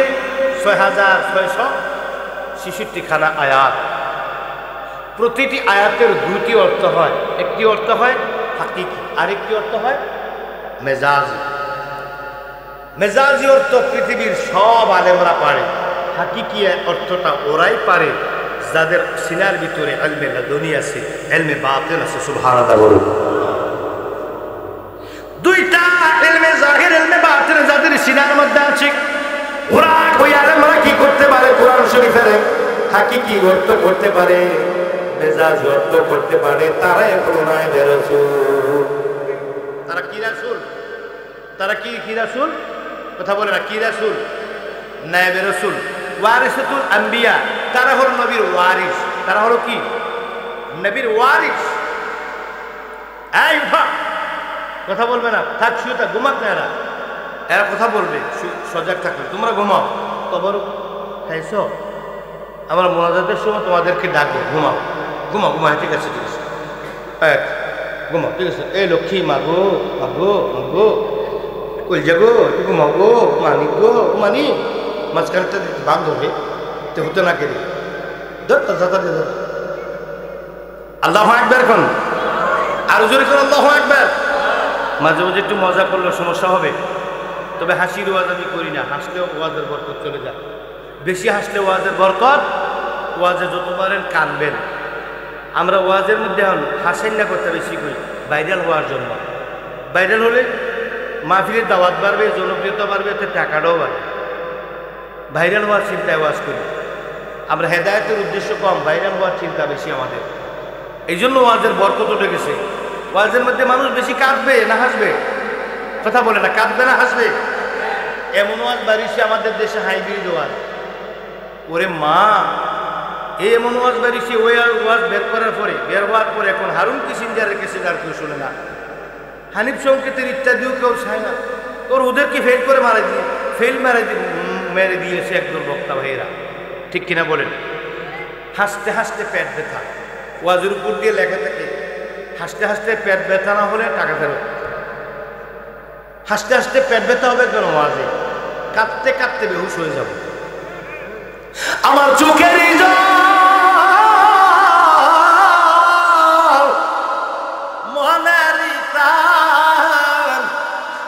6666 খানা আয়াত। প্রতিটি আয়াতের দুটি অর্থ হয়, একটি অর্থ হয় হাকিকি, আরেকটি অর্থ হয় মেজাজি। মেজাজি অর্থ পৃথিবীর সব আলেমরা পারে, হাকিকি অর্থটা ওরাই পারে যাদের সিনার ভিতরে ইলমে লাদুনি আছে, ইলমে বাতিন আছে। সুবহানাল্লাহ বলুন। দুইটা ইলমে জাহির, ইলমে বাতিন যাদের সিনার মধ্যে আছে, ওরা ওই আলেমরা কি করতে পারে? কোরআন শরীফের হাকিকি অর্থ করতে পারে, মেজাজ অর্থ করতে পারে। তারা এখন নায়েবে রাসূল। তারা কি রাসূল? তারা কি রাসূল? কথা বলে না, কি রাসূল? নায়েবে রাসূল, ওয়ারিসাতুল আম্বিয়া। তারা হলো নবীর ওয়ারিস। তারা হলো কি? নবীর ওয়ারিস। এই উঠা, কথা বলবে না, থাক শুয়ে থাক, ঘুমাক না। এরা কথা বলবে, সজাগ থাকবে। তোমরা ঘুমাও। কবর খাইছো? আমরা মোনাজাতের সময় তোমাদেরকে ডাকবো, ঘুমাও ঘুমাও ঘুমাও। ঠিক আছে, ঠিক আছে, ঘুমাও, ঠিক আছে। এই লক্ষ্মী মাগো মাগো মাগো, কই যাগো, একটু ঘুমাও গো, মানি গো মানি। মাঝখানটা বাম ধরবে, তো হতো না কেন? আল্লাহু আকবার কোন, আরো জোরে কোন আল্লাহু আকবার। মাঝে মাঝে একটু মজা করলে সমস্যা হবে, তবে হাসির ওয়াজ আমি করি না। হাসলেও ওয়াজের বরকত চলে যায়। বেশি হাসলে ওয়াজের বরকত, ওয়াজে যত পারেন কানবেন। আমরা ওয়াজের মধ্যে হাসেন না করতে বেশি করি ভাইরাল হওয়ার জন্য। ভাইরাল হলে মাহফিলের দাওয়াত বাড়বে, জনপ্রিয়তা বাড়বে, এতে টাকাটাও বাড়বে। ভাইরাল হওয়ার চিন্তায় ওয়াজ করি আমরা। হেদায়েতের উদ্দেশ্য কম, ভাইরাল হওয়ার চিন্তা বেশি আমাদের। এই জন্য ওয়াজের বরকত উঠে গেছে। ওয়াজের মধ্যে মানুষ বেশি কাঁদবে না হাসবে? কথা বলে না, কাঁদবে না হাসবে? এমন ওয়াজ বাড়িছে আমাদের দেশে, হাইব্রিড ওয়াজ। ওরে মা, এমন ওয়াজ বাড়িছে, ওই ওয়াজ বের করার পরে, বের হওয়ার পরে এখন হারুন কিসিঞ্জারের কেসে আর কেউ শোনে না, হানিফ সংকেতের ইত্যাদিও কেউ চায় না। ওর ওদেরকে ফেল করে মেরে দিয়েছে একজন বক্তা ভাইয়েরা। ঠিক কিনা বলেন? হাসতে হাসতে পেট ব্যথা, ওয়াজের উপর দিয়ে লেখা থাকে হাসতে হাসতে পেট ব্যথা না হলে টাকা ফেরত। হাসতে হাসতে পেট ব্যথা হবে কেন? ওয়াজে কাঁদতে কাঁদতে বেহুশ হয়ে যাব। আমার চোখের মনের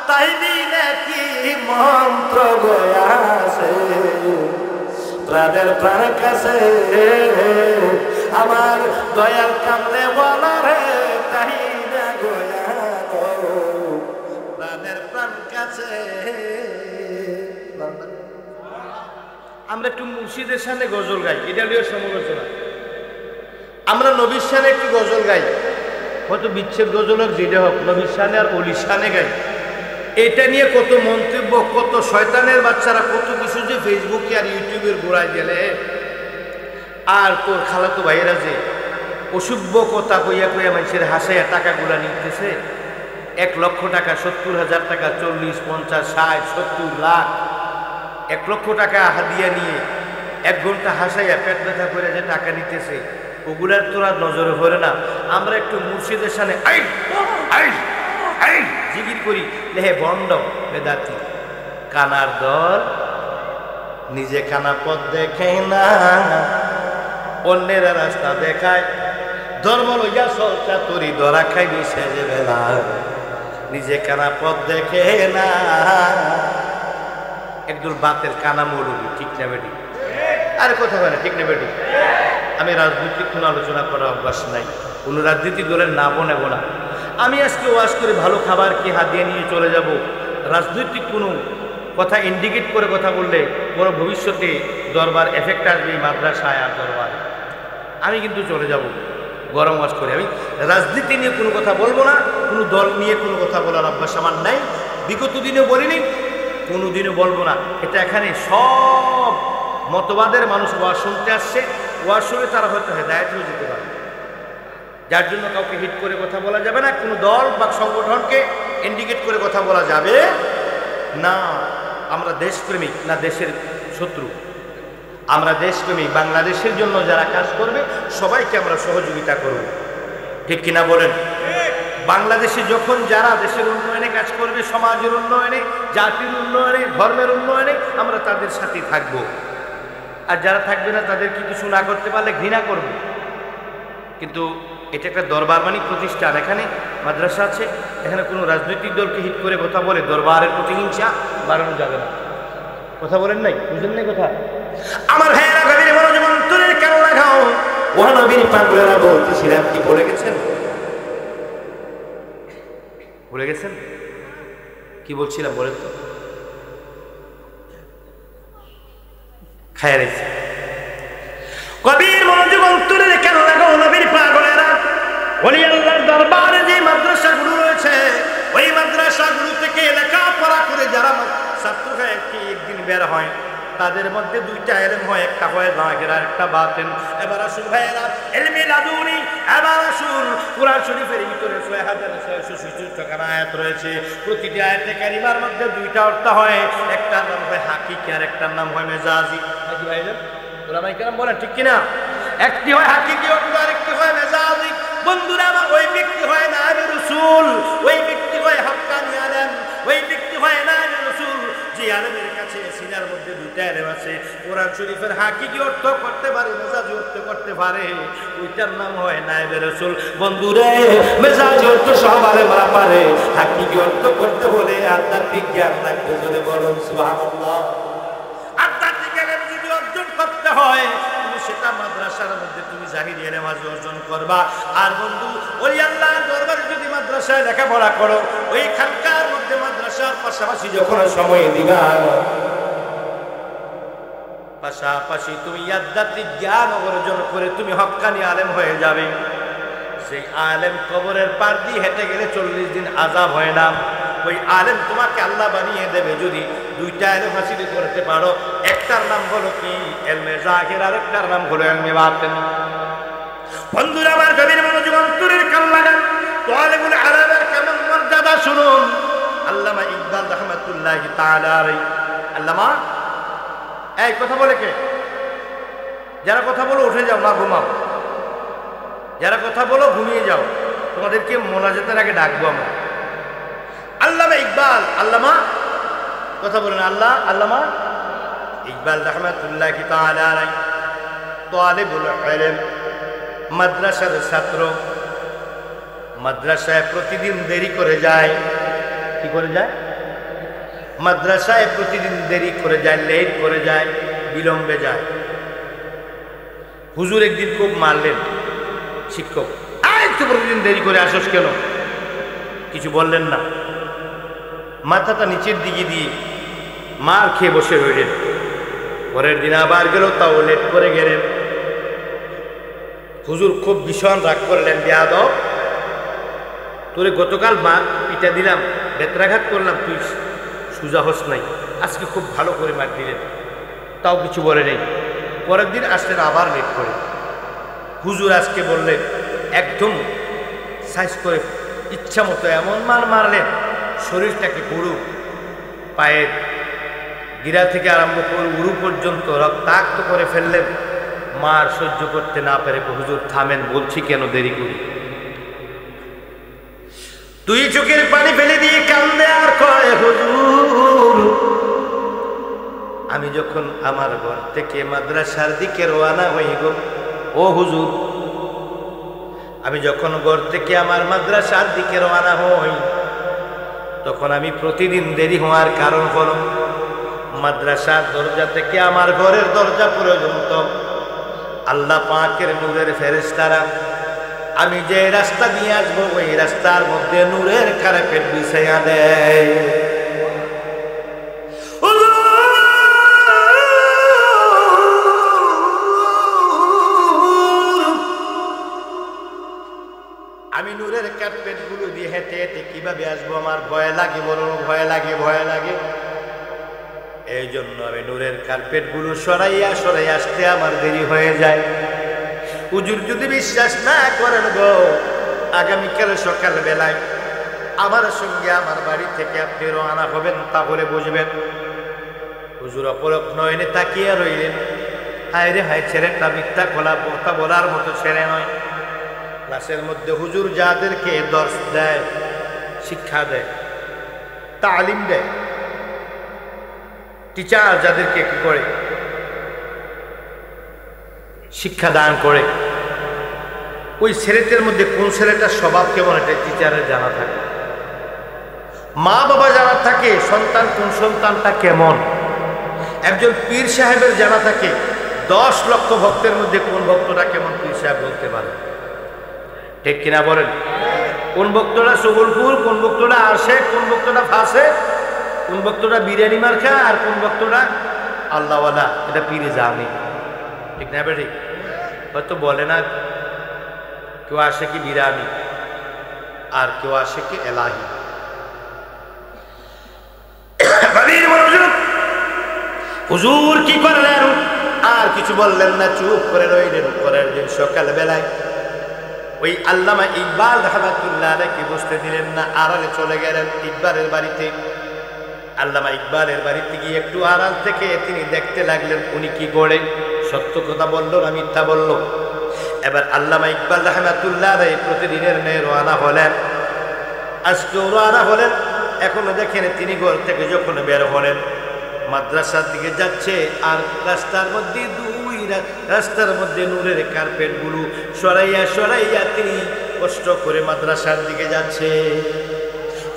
তাই দিনে কি মন্ত্র গয়াছে প্রাণের প্রাণ কাছে, আমার দয়াল কামলে বলা রে তাই না গয়ানো প্রাণের প্রাণ কাছে। আমরা একটু মুর্শিদের সামনে গজল গাই, এটা হলো সমালোচনা। আমরা নবীর শানে একটু গজল গাই, হয়তো বিচ্ছেদ গজল হোক, যেটা হোক, নবীর শানে আর অলির শানে গাই। এটা নিয়ে কত মন্তব্য, কত শয়তানের বাচ্চারা কত কিছু যে ফেসবুকে আর ইউটিউবের গোড়ায় গেলে। আর তোর খালাতো ভাইয়েরা যে অসভ্য কথা কইয়া কইয়া মানুষের হাসাইয়া টাকাগুলা নিতেছে, 1 লক্ষ টাকা, 70,000 টাকা, 40, 50, 60, 70 লাখ, 1 লক্ষ টাকা হাদিয়া নিয়ে 1 ঘন্টা হাসাইয়া পেট ব্যথা করে যে টাকা নিতেছে, ওগুলার তোরা নজরে পড়ে না। আমরা একটু মুর্শিদের সামনে জিকির করি, লেহে বন্ড বেদাতি কানার দল, নিজে কানা পথ দেখে না, অন্যেরা রাস্তা দেখায়, ধর্ম লইয়া চর্চা তরি ধরা খাইবি সেজে বেলা, নিজে কানা পথ দেখে না। একদল বাতের কানা মৌলবি, ঠিক না বেটি? আরে কথা হয় না, ঠিক না বেটি? আমি রাজনৈতিক কোনো আলোচনা করার অভ্যাস নাই, কোনো রাজনীতি দলের নামও নেব না। আমি আজকে ওয়াজ করে ভালো খাবার কি হাতিয়ে নিয়ে চলে যাব। রাজনৈতিক কোনো কথা ইন্ডিকেট করে কথা বললে বড় ভবিষ্যতে দরবার এফেক্ট আসবে মাদ্রাসায় আর দরবার। আমি কিন্তু চলে যাব গরম ওয়াজ করে। আমি রাজনীতি নিয়ে কোনো কথা বলবো না, কোনো দল নিয়ে কোনো কথা বলার অভ্যাস আমার নাই, বিগত দিনেও বলিনি, কোনো দিনও বলবো না। এটা এখানে সব মতবাদের মানুষ ওয়াজ শুনতে আসছে, ওয়াজ শুনে তারা হয়তো হেদায়েত হয়ে যেতে পারে। যার জন্য কাউকে হিট করে কথা বলা যাবে না, কোনো দল বা সংগঠনকে ইন্ডিকেট করে কথা বলা যাবে না। আমরা দেশপ্রেমিক না দেশের শত্রু? আমরা দেশপ্রেমিক। বাংলাদেশের জন্য যারা কাজ করবে সবাইকে আমরা সহযোগিতা করব। ঠিক কিনা বলেন? বাংলাদেশে যখন যারা দেশের উন্নয়নে কাজ করবে, সমাজের উন্নয়নে, জাতির উন্নয়নে, ধর্মের উন্নয়নে, আমরা তাদের সাথেই থাকব। আর যারা থাকবে না তাদেরকে কিছু না করতে পারলে ঘৃণা করব। কিন্তু এটা একটা দরবারবাণী প্রতিষ্ঠান, এখানে মাদ্রাসা আছে, এখানে কোনো রাজনৈতিক দলকে হিট করে কথা বলে দরবারের প্রতিহিংসা বাড়ানো যাবে না। কথা বলেন নাই, বুঝলেন নাই কথা? আমার ভাইয়েরা, গভীর মনোযোগ অন্তরের কান লাগাও। ওয়া নবীর পাগলেরা বলতেছিলাম, কি বলে গেছেন? ভুলে গেছেন কি বলছিলাম? বলেন তো। খায় রেখে কবির মনোযোগ অন্তরের কান লাগাও। নবীর পাগলেরা, ওলি আল্লাহর দরবারে যে মাদ্রাসাগুলো রয়েছে, ওই মাদ্রাসাগুলো থেকে লেখাপড়া করে যারা ছাত্র একদিন বের হয়, তাদের মধ্যে দুইটা ইলম হয়, একটা হয় জাহির আর একটা বাতিন। এবার আসুন ভাইয়েরা, ইলমে লাদুনি, এবার আসুন কুরআন শরীফের ভিতরে 6666 আয়াত রয়েছে। প্রতিটি আয়াতে কারিমার মধ্যে দুইটা অর্থ হয়, একটার নাম হয় হাকিকি আর একটার নাম হয় মেজাজি। নাকি ভাইজান? ওলামায়ে কেরাম বলেন ঠিক কিনা? একটি হয় হাকিকি অর্থ আর একটি হয় মেজাজি। বন্ধুরা আমার, ওই ব্যক্তি হয় নায়েবে রাসূল, ওই ব্যক্তি হয় হক্কানি আলেম, ওই ব্যক্তি হয় নায়েবে রাসূল যে আলেমের কাছে সিনার মধ্যে দুইটা ইলম আছে। কোরআন শরীফের হাকিকি অর্থ করতে পারে, মেজাজি অর্থ করতে পারে, ওইটার নাম হয় নায়েবে রাসূল। বন্ধুরে, মেজাজি অর্থ সব আলেমরা পারে, হাকিকি অর্থ করতে হলে আধ্যাত্মিক জ্ঞান লাগবে। যদি বলুন সুবহানাল্লাহ। আধ্যাত্মিক জ্ঞান যদি অর্জন করতে হয়, সেটা মাদ্রাসার মধ্যে তুমি জাহিরি ইলম অর্জন করবা। আর বন্ধু, ওই আল্লাহর দরবারে যদি মাদ্রাসায় লেখাপড়া করো, ওই খানকার মধ্যে মাদ্রাসার পাশাপাশি যখন সময় দিবা, পাশাপাশি তুমি আধ্যাত্মিক জ্ঞান অর্জন করে তুমি হক্কানি আলেম হয়ে যাবে। সেই আলেম কবরের পার দিয়ে হেঁটে গেলে 40 দিন আযাব হয় না। ওই আলেম তোমাকে আল্লাহ বানিয়ে দেবে যদি দুইটা ইলম হাসিল করতে পারো। একটার নাম হলো কি? ইলমে জাহির, আর একটার নাম হলো ইলমে বাতিন। বন্ধুরা আমার, গভীর মনোযোগ অন্তরের কান লাগান। তালিবুল ইলমের কেমন মর্যাদা শুনুন। আল্লামা ইকবাল রাহমাতুল্লাহি তাআলা আলাইহি। আল্লামা, এই কথা বলে কে? যারা কথা বলো উঠে যাও, না ঘুমাও। যারা কথা বলো ঘুমিয়ে যাও, তোমাদেরকে মোনাজাতের আগে ডাকবো আমরা। আল্লামা ইকবাল, আল্লামা কথা বলেন, আল্লামা ইকবাল রাহমাতুল্লাহি তাআলা আলাইহি তালিবুল ইলম, মাদ্রাসার ছাত্র। মাদ্রাসায় প্রতিদিন দেরি করে যায়। কি করে যায়? মাদ্রাসায় প্রতিদিন দেরি করে যায়, লেট করে যায়, বিলম্বে যায়। হুজুর একদিন খুব মারলেন শিক্ষক, একটু প্রতিদিন দেরি করে আসোস কেন? কিছু বললেন না, মাথাটা নিচের দিকে দিয়ে মার খেয়ে বসে রইলেন। পরের দিন আবার গেল, তাও লেট করে গেলেন। হুজুর খুব ভীষণ রাগ করলেন, বেয়াদব, তোরে গতকাল মা পিটা দিলাম, বেত্রাঘাত করলাম, তুই সুজা হস নাই, আজকে খুব ভালো করে মার দিলেন, তাও কিছু বলে নেই। পরের দিন আসলেন আবার লেট করে। হুজুর আজকে বললেন, একদম সাইজ করে ইচ্ছা মতো এমন মার মারলেন, শরীরটাকে পুরো পায়ের গিরা থেকে আরম্ভ করে উরু পর্যন্ত রক্তাক্ত করে ফেললেন। মার সহ্য করতে না পেরে, হুজুর থামেন, বলছি কেন দেরি করি। তুই চোখের পানি ফেলে দিয়ে কান্দে আর কয়, হুজুর আমি যখন আমার ঘর থেকে মাদ্রাসার দিকে রওনা হই গো, ও হুজুর আমি যখন ঘর থেকে আমার মাদ্রাসার দিকে রওনা হই, তখন আমি প্রতিদিন দেরি হওয়ার কারণ হলো মাদ্রাসার দরজা থেকে আমার ঘরের দরজা পর্যন্ত আল্লাহ পাকের নূরের ফেরেশতারা আমি যে রাস্তা দিয়ে আসবো, ওই রাস্তার মধ্যে নূরের কার্পেট বিছাইয়া দেয়। আমি নূরের কার্পেট গুলো দিয়ে হেঁটে হেঁটে কিভাবে আসবো? আমার ভয় লাগে, বলুন ভয় লাগে, ভয় লাগে। এই জন্য আমি নূরের কার্পেট গুলো সরাইয়া সরাইয়া আসতে আমার দেরি হয়ে যায়। হুজুর যদি বিশ্বাস না করেন গো, আগামীকাল সকাল বেলায় আমার সঙ্গে আমার বাড়ি থেকে আপনি রওনা হবেন, তাহলে বুঝবেন। হুজুর অপলক নয়নে তাকিয়ে রইলেন। হায় রে হায়, ছেলেটা মিথ্যা কথা বলার মতো ছেলে নয়। ক্লাসের মধ্যে হুজুর যাদেরকে দর্শ দেয়, শিক্ষা দেয়, তালিম দেয়, টিচার যাদেরকে কি করে শিক্ষা দান করে, ওই ছেলেটার মধ্যে কোন ছেলেটার স্বভাব কেমন এটা টিচারের জানা থাকে, মা বাবা জানা থাকে সন্তান কোন সন্তানটা কেমন, একজন পীর সাহেবের জানা থাকে 10 লক্ষ ভক্তের মধ্যে কোন ভক্তটা কেমন পীর সাহেব বলতে পারে, ঠিক কিনা বলেন? কোন ভক্তটা সবলপুর, কোন ভক্তটা আসে, কোন ভক্তটা ফাঁসে, কোন ভক্তটা বিরিয়ানি মার খায়, আর কোন ভক্তটা আল্লাহওয়ালা, এটা পীরে জানে, ঠিক না বেটি? হয়তো বলে না, কেউ আসে কি বিরিয়ানি আর কেউ আসে কি এলাহি। হুজুর কি করলেন? আর কিছু বললেন না, চুপ করে রইলেন। পরের দিন সকাল বেলায় ওই আল্লামা ইকবাল রাহমাতুল্লাহ আলাইহি বসতে দিলেন না, আড়ালে চলে গেলেন ইকবালের বাড়িতে। আল্লামা ইকবালের বাড়িতে গিয়ে একটু আড়াল থেকে তিনি দেখতে লাগলেন উনি কি করে, সত্য কথা বলল না মিথ্যা বলল। এবার আল্লামা ইকবাল রাহমাতুল্লাহ আলাইহি প্রতিদিনের ন্যায় রওনা হলেন, আজকেও রওনা হলেন। এখনো দেখেন তিনি ঘর থেকে যখন বের হলেন মাদ্রাসার দিকে যাচ্ছে, আর রাস্তার মধ্যে রাস্তার মধ্যে নূরের কার্পেটগুলো সরাইয়া সরাইয়া তিনি কষ্ট করে মাদ্রাসার দিকে যাচ্ছে।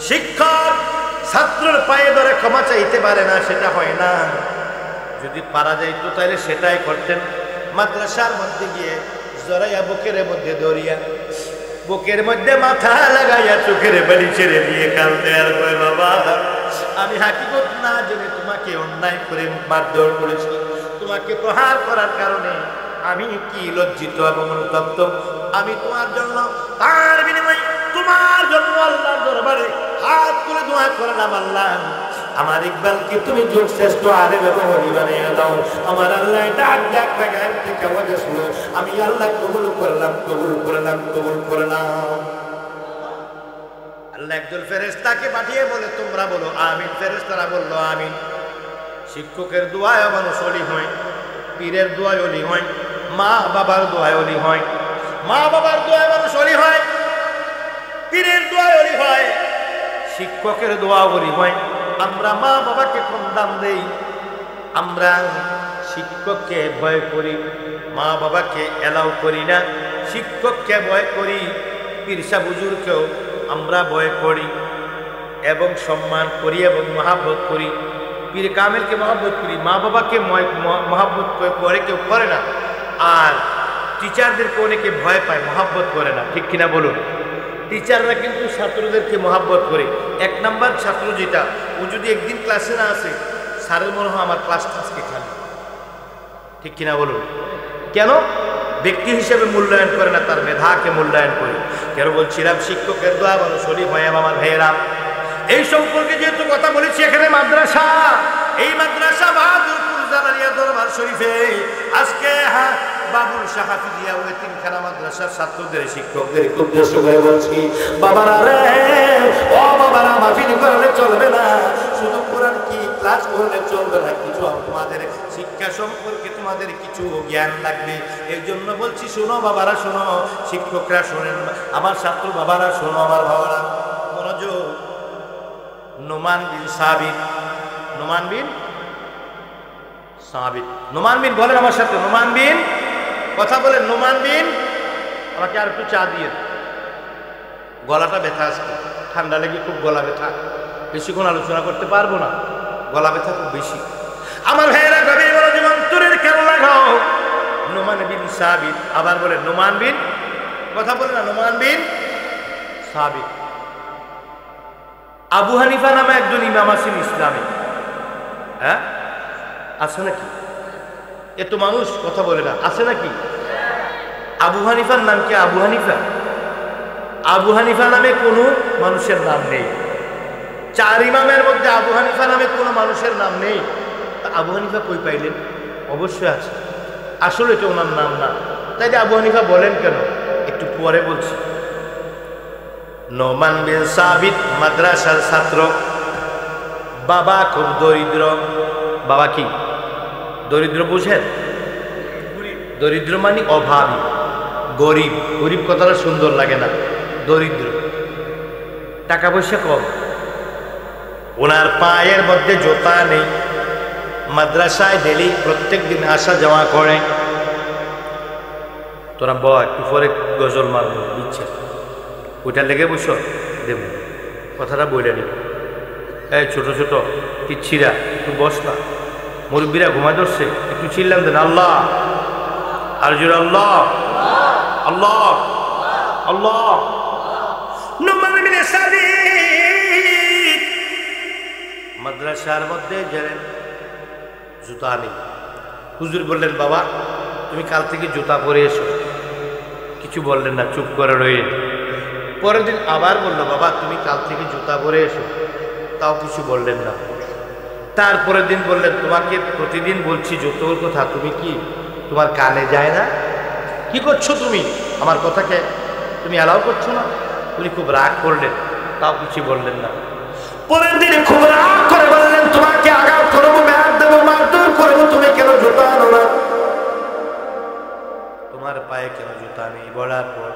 শিক্ষক ছাত্রের পায়ে ধরে ক্ষমা চাইতে পারে না, সেটা হয় না। যদি পারা যাইতো তাহলে সেটাই করতেন। মাদ্রাসার মধ্যে গিয়ে জড়াইয়া বুকের মধ্যে ধরিয়া, বুকের মধ্যে মাথা লাগাইয়া চোখের বালি ছেড়ে দিয়ে কাঁদতে আর কয়, বাবা আমি হাকিকত না জেনে তোমাকে অন্যায় করে মারধর করেছি, তোমাকে প্রহার করার কারণে আমি কি লজ্জিত এবং অনুতপ্ত। আমি তোমার জন্য, তার বিনিময়ে তোমার জন্য আল্লাহর দরবারে হাত তুলে দোয়া করলাম, আল্লাহ আমার ইকবালকে তুমি যুগ শ্রেষ্ঠ আলেম এবং ওলি বানিয়ে দাও। আমার আল্লাহ ডাক ডাক লাগায় থেকে আমাকে শুনো, আমি আল্লাহ কবুল করলাম, কবুল করলাম, কবুল করলাম। আল্লাহ একজন ফেরেশতাকে পাঠিয়ে বলে, তোমরা বলো আমিন। ফেরেশতারা বললো আমিন। শিক্ষকের দোয়ায় মানুষ ওলি হয়, পীরের দোয়ায় ওলি হয়, মা বাবার দোয়ায় ওলি হয়। মা বাবার দোয়ায় মানুষ ওলি হয়, পীরের দোয়ায় ওলি হয়, শিক্ষকের দোয়া ওলি হয়। আমরা মা বাবাকে কম দাম দেই, আমরা শিক্ষককে ভয় করি, মা বাবাকে এলাও করি না। শিক্ষককে ভয় করি, পীর সাহেব হুজুরকেও আমরা ভয় করি এবং সম্মান করি এবং মহাব্বত করি। পীর কামেলকে মহাব্বত করি, মা বাবাকে মহাব্বত করে কেউ করে না। আর টিচারদেরকে অনেকে ভয় পায়, মহাব্বত করে না, ঠিক কিনা বলুন? টিচাররা কিন্তু ছাত্রদেরকে মহাব্বত করে। 1 নাম্বার ছাত্র যেটা, ও যদি একদিন ক্লাসে না আসে, স্যারের মনে হয় আমার ক্লাসটা আজকে খালি, ঠিক কিনা বলুন? কেন? ব্যক্তি হিসেবে মূল্যায়ন করে না, তার মেধাকে মূল্যায়ন করে। কেন বলছিলাম শিক্ষকের দোয়া মানুষ ওলি হয়। আমার ভাইয়েরা, এই সম্পর্কে যেহেতু কথা বলেছি, এখানে মাদ্রাসা, এই মাদ্রাসা বাহাদুরপুর জালালিয়া দরবার শরীফে আজকে বাবুল শাহ হাফিজিয়া ও এতিমখানা মাদ্রাসার ছাত্রদের শিক্ষকদের উদ্দেশ্য করে বলছি, বাবারা রে, ও বাবারা, মাহফিল করলে চলবে না, শুধু কোরআন কি ক্লাস করলে চলবে না, কিছু তোমাদের শিক্ষা সম্পর্কে তোমাদের কিছু জ্ঞান লাগবে। এই জন্য বলছি, শোনো বাবারা, শোনো, শিক্ষকরা শোনেন, আমার ছাত্র বাবারা শোনো, আমার বাবারা মনোযোগ। নোমান বিন সাবিত, নোমান বিন সাবিত, নোমান বিন বলেন আমার সাথে, নোমান বিন, কথা বলেন, নোমান বিন। আমাকে আর একটু চা দিয়ে, গলাটা ব্যথা আজকে, ঠান্ডা লেগে খুব গলা ব্যথা, বেশিক্ষণ আলোচনা করতে পারবো না, গলা ব্যথা খুব বেশি। আমার ভাইয়েরা, গভীর মনোযোগ, অন্তরের খেয়াল লাগাও। নোমান বিন সাবিত, আবার বলেন নোমান বিন, কথা বলেন না, নোমান বিন সাবিত। আবু হানিফা নামে একজন ইমাম আছেন ইসলামে, হ্যাঁ আছে নাকি? এত মানুষ কথা বলে না, আছে নাকি? আবু হানিফার নাম কি আবু হানিফা? আবু হানিফা নামে কোনো মানুষের নাম নেই। 4 ইমামের মধ্যে আবু হানিফা নামে কোনো মানুষের নাম নেই। আবু হানিফা কই পাইলেন? অবশ্যই আছে, আসলে এটা ওনার নাম না। তাই আবু হানিফা বলেন কেন, একটু পরে বলছি। নোমান বিন সাবিত মাদ্রাসার ছাত্র, বাবা খুব দরিদ্র। বাবা কি দরিদ্র বুঝেন? দরিদ্র মানে অভাবী, গরিব, গরিব কথাটা সুন্দর লাগে না, দরিদ্র, টাকা পয়সা কম, ওনার পায়ের মধ্যে জুতা নেই, মাদ্রাসায় ডেলি প্রত্যেক দিন আসা যাওয়া করে। তোরা একটু পরে গজল মারব দিচ্ছে, ওইটা লেগে বসো, দেব কথাটা বলে নি। এই ছোট ছোট পিচ্ছিরা একটু বস না, মুরব্বীরা ঘুমা ধরছে, একটু চিল্লাম দেন আল্লাহ, আর জোর আল্লাহ আল্লাহ আল্লাহ। মাদ্রাসার মধ্যে গেলেন, জুতা নেই। হুজুর বললেন বাবা তুমি কাল থেকে জুতা পরে এসো, কিছু বললেন না, চুপ করে রইলেন। পরের দিন আবার বললো বাবা তুমি কাল থেকে জুতা পরে এসো, তাও কিছু বললেন না। তারপরের দিন বললেন তোমাকে প্রতিদিন বলছি জুতোর কথা, তুমি কি তোমার কানে যায় না? কি করছো তুমি, আমার কথাকে তুমি অ্যালাউ করছো না? উনি খুব রাগ করলেন, তাও কিছু বললেন না। পরের দিন খুব রাগ করে বললেন তোমাকে আঘাত করবো, ম্যাপ দেবো, মারধর করবো, তুমি কেন জুতা আনো না, তোমার পায়ে কেন জুতা নেই? বলার পর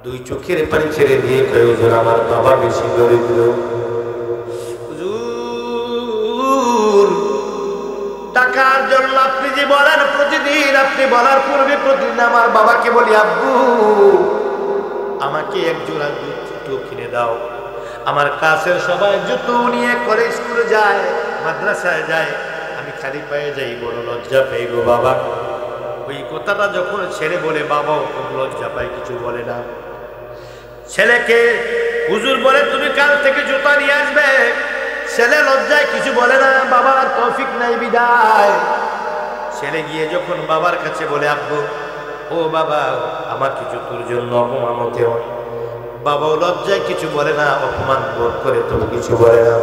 দুই চোখের পানি ছেড়ে দিয়ে প্রয়োজন আমার বাবা বেশি দরিদ্র। টাকার জন্য আপনি যে বলেন প্রতিদিন, আপনি বলার পূর্বে প্রতিদিন আমার বাবাকে বলি আব্বু আমাকে এক জোড়া জুতো কিনে দাও। আমার কাছের সবাই জুতো নিয়ে করে স্কুলে যায়, মাদ্রাসায় যায়, আমি খালি পায়ে যাই, বড় লজ্জা পাই গো বাবা। ওই কথাটা যখন ছেলে বলে বাবাও খুব লজ্জা পায়, কিছু বলে না। ছেলেকে হুজুর বলে তুমি কাল থেকে জুতা নিয়ে আসবে, ছেলে লজ্জায় কিছু বলে না, বাবার তৌফিক নাই বিদায়। ছেলে গিয়ে যখন বাবার কাছে বলে আব্বু ও বাবা আমাকে জুতোর জন্য অপমান হতে হয়, বাবাও লজ্জায় কিছু বলে না, অপমান বোধ করে তুমি কিছু বলে না।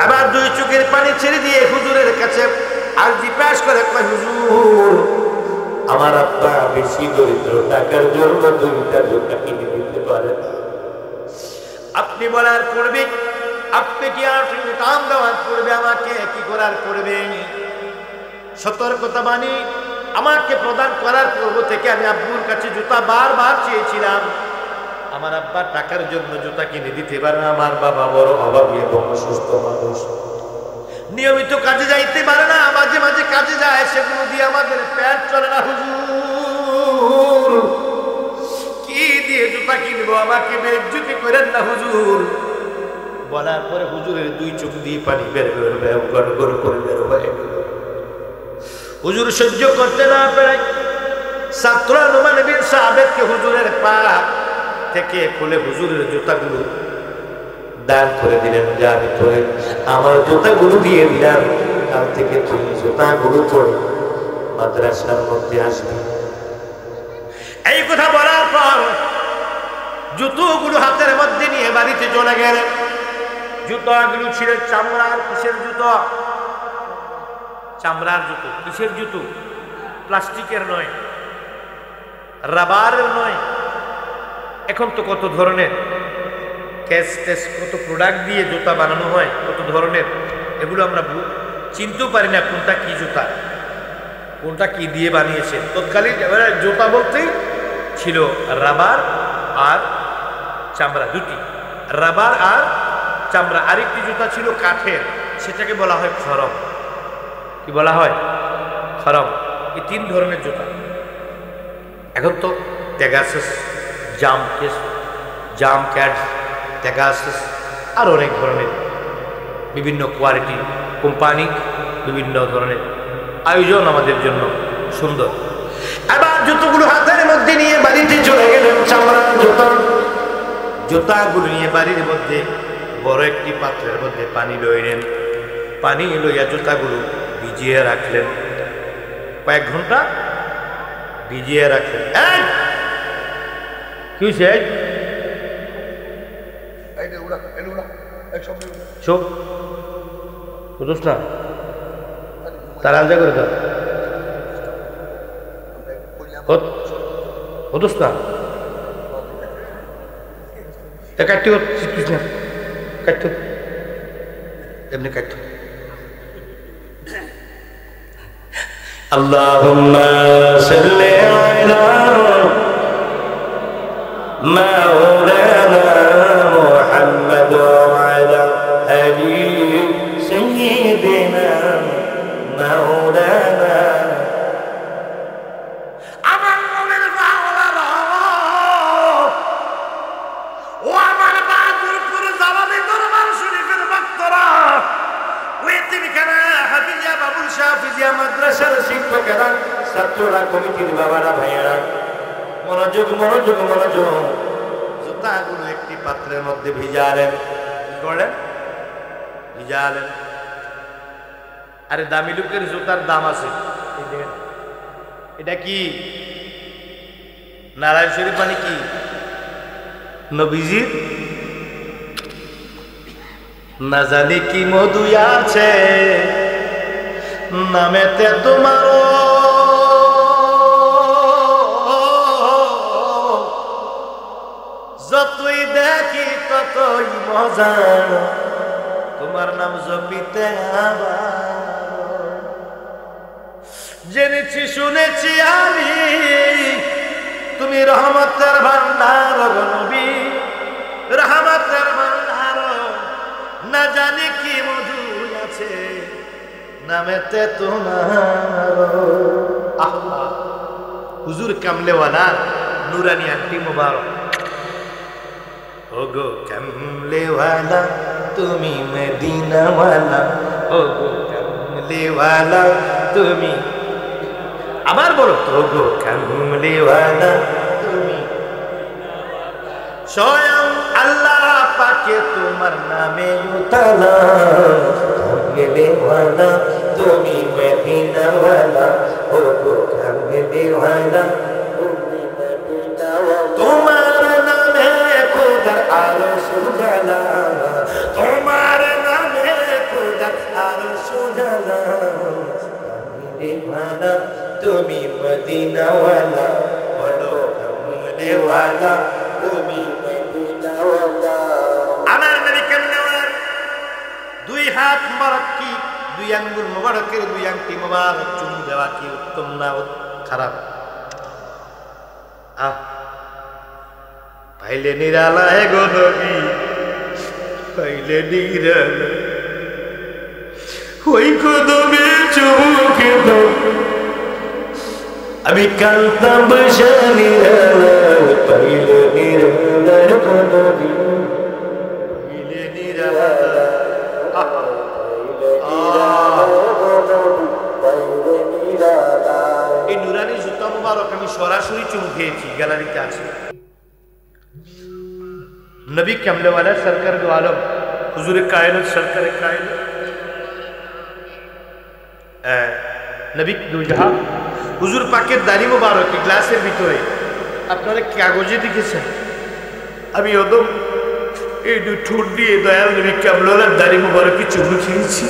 আবার দুই চোখের পানি ছেড়ে দিয়ে হুজুরের কাছে আরজি পেশ করে কয় হুজুর আমার আব্বা বেশি দরিদ্র, টাকার জন্য দুইটা জুতা কিনে দিতে পারে না। আপনি বলার পূর্বে, আপনি কি আর দাম দেওয়ার পূর্বে আমাকে কি করার পূর্বে সতর্কতা বাণী আমাকে প্রদান করার পূর্ব থেকে আমি আব্বুর কাছে জুতা বারবার চেয়েছিলাম। আমার আব্বা টাকার জন্য জুতা কিনে দিতে পারে না, আমার বাবা বড় অভাবী এবং অসুস্থ মানুষ, নিয়মিত কাজে যাইতে পারে না, মাঝে মাঝে কাজে যায়, সেগুলো দিয়ে আমাদের পেট চলে না। হুজুর কি দিয়ে জুতা কিনবো, আমাকে বেজ্জতি করেন না হুজুর। বলার পরে হুজুরের দুই চোখ দিয়ে পানি বের করে বের হয়ে গেল। হুজুর সহ্য করতে না পেরে ছাত্ররা নুমান বিন সাবেদকে হুজুরের পা থেকে খুলে হুজুরের জুতাগুলো দান করে দিলেন, যা ভিতরে আমার জুতাগুলো দিয়ে দিলাম, কাল থেকে তুই জুতাগুলো পরে মাদ্রাসার মধ্যে আসবি। এই কথা বলার পর জুতোগুলো হাতের মধ্যে নিয়ে বাড়িতে চলে গেলেন। জুতোগুলো ছিল চামড়ার, কিসের জুতো? চামড়ার জুতো। কিসের জুতো? প্লাস্টিকের নয়, রাবারের নয়। এখন তো কত ধরনের কত প্রোডাক্ট দিয়ে জুতা বানানো হয়, কত ধরনের, এগুলো আমরা চিনতেও পারি না কোনটা কি জুতা, কোনটা কি দিয়ে বানিয়েছে। তৎকালীন জুতা বলতেই ছিল রাবার আর চামড়া, দুটি, রাবার আর চামড়া। আরেকটি জুতা ছিল কাঠের, সেটাকে বলা হয় খরম। কি বলা হয়? খরম। এই তিন ধরনের জুতা। এখন তো পেগাসাস, জাম ক্যাট, পেগাসাস, আর অনেক ধরনের বিভিন্ন কোয়ালিটি কোম্পানি, বিভিন্ন ধরনের আয়োজন আমাদের জন্য সুন্দর। এবার জুতোগুলো হাতের মধ্যে নিয়ে বাড়িতে চলে গেলেন। চামড়ার জুতাগুলো নিয়ে বাড়ির মধ্যে বড় একটি পাত্রের মধ্যে পানি লইলেন। পানি লইয়া জুতাগুলো ভিজিয়ে রাখলেন, কয়েক ঘন্টা ভিজিয়ে রাখলেন। কি হয়েছে? চোখ বুঝোস না, তার আলাদা করে দাও, হতোস না, কাটতে শিখিস না, কাটতে এমনি কাটতে। আল্লাহুম্মা সাল্লি আলা মাওলানা মুহাম্মদ ওয়া আলা আলি সাইয়্যিদিনা মাওলানা। আমার মনের বাওলারা ও আমার বাহাদুরপুর জালালি দরবার শরীফের ভক্তরা, ওই তিনখানা হাফিজিয়া বাবুল শাহ হাফিজিয়া মাদ্রাসার শিক্ষকেরা, ছাত্ররা, কমিটির বাবারা, ভাইয়েরা, মনোযোগ মনোযোগ মনোযোগ। জুতাগুলো একটি পাত্রের মধ্যে ভিজালেন, ভিজালেন। আরে দামি লোকের জুতার দাম আছে। এটা কি নারায়ণ শরীফ মানে কি? নবীজির না জানি কি মধু আছে নামেতে তোমার, যতই দেখি ততই মজা তোমার নাম জপিতে। আবার জেনেছি শুনেছি আমি তুমি রহমতের ভান্ডার নবী, রহমতের ভান্ডার, না জানি কি মধু আছে নামেতে তোমার। আল্লাহ হুজুর কামলেওয়ালা নুরানি আন্টি মুবারক। ওগো কামলেওয়ালা তুমি মদিনাওয়ালা, ওগো কামলেওয়ালা তুমি, আবার বলো ওগো কামলেওয়ালা তুমি। স্বয়ং আল্লাহ পাকে তোমার নামে উতালা, কামলেওয়ালা তুমি মদিনাওয়ালা, ওগো কামলেওয়ালা তুমি মদিনাওয়ালা। তোমার নামে খোদার আরশ উজালা, তোমার নামে খোদার আরশ উজালা, কামলেওয়ালা তুমি মদিনাওয়ালা, বলো কামলেওয়ালা তুমি মদিনাওয়ালা। আমার নবী কামলেওয়ালা দুই হাত মোবারক কি, দুই আঙ্গুল মোবারকের দুই আংটি মোবারক চুমু দেওয়া কি উত্তম না খারাপ? পাইলে নিরালায় গো নবী, পাইলে নিরালা ওই কদমে চুমু খেত আমি কান্তাম বসে নিরালা, পাইলে নিরালায় গো নবী, পাইলে নিরালা। এই নুরানি জুতা মুবারক আমি সরাসরি চুমু খেয়েছি, গ্যালারিতে আছে। নবী কামলেওয়ালা সরকার দো আলম হুজুরে কায়নাত সরকারে কায়নাত নবী দুজাহা হুজুর পাকের দাড়ি মুবারক গ্লাসের ভিতরে আপনারা কাগজে দেখেছেন। আমি ওদম এই দুই ঠোঁট দিয়ে দয়াল নবী কামলেওয়ালার দাড়ি মুবারকে চুমু খেয়েছি।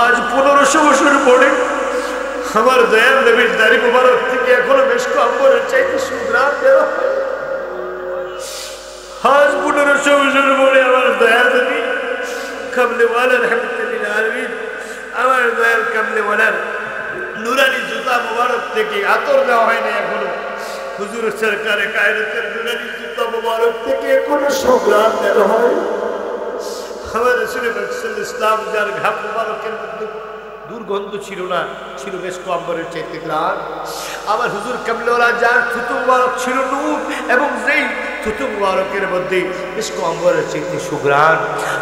আজ 1500 বছর পরে আমার দয়াল নবীর দাড়ি মুবারক থেকে এখনো বেশ কম্বরের চাইতে সুগ্রাম বের হয়। আজ 1500 বছর পরে আমার দয়াল নবী কামলেওয়ালা রহমতুল্লাহ আলাইহি, আমার দয়াল কামলেওয়ালার নুরানি জুতা মুবারক থেকে আতর দেওয়া হয়নি এখনো। হুজুর সরকারে কায়নাতের নুরানি জুতা মুবারক থেকে এখনো সুগ্রাম বের হয়। আমার রাসূল সাল্লাল্লাহু ইসলাম যার ঘাম মুবারকের মধ্যে দুর্গন্ধ ছিল না, ছিল বেশ কম্বরের চাইতে গ্রাম। আমার হুজুর কামলেওয়ালা যার থুতু মুবারক ছিল নূর, এবং যেই থুতু মুবারকের মধ্যে বেশ কম্বরের চাইতে সুগ্রাম।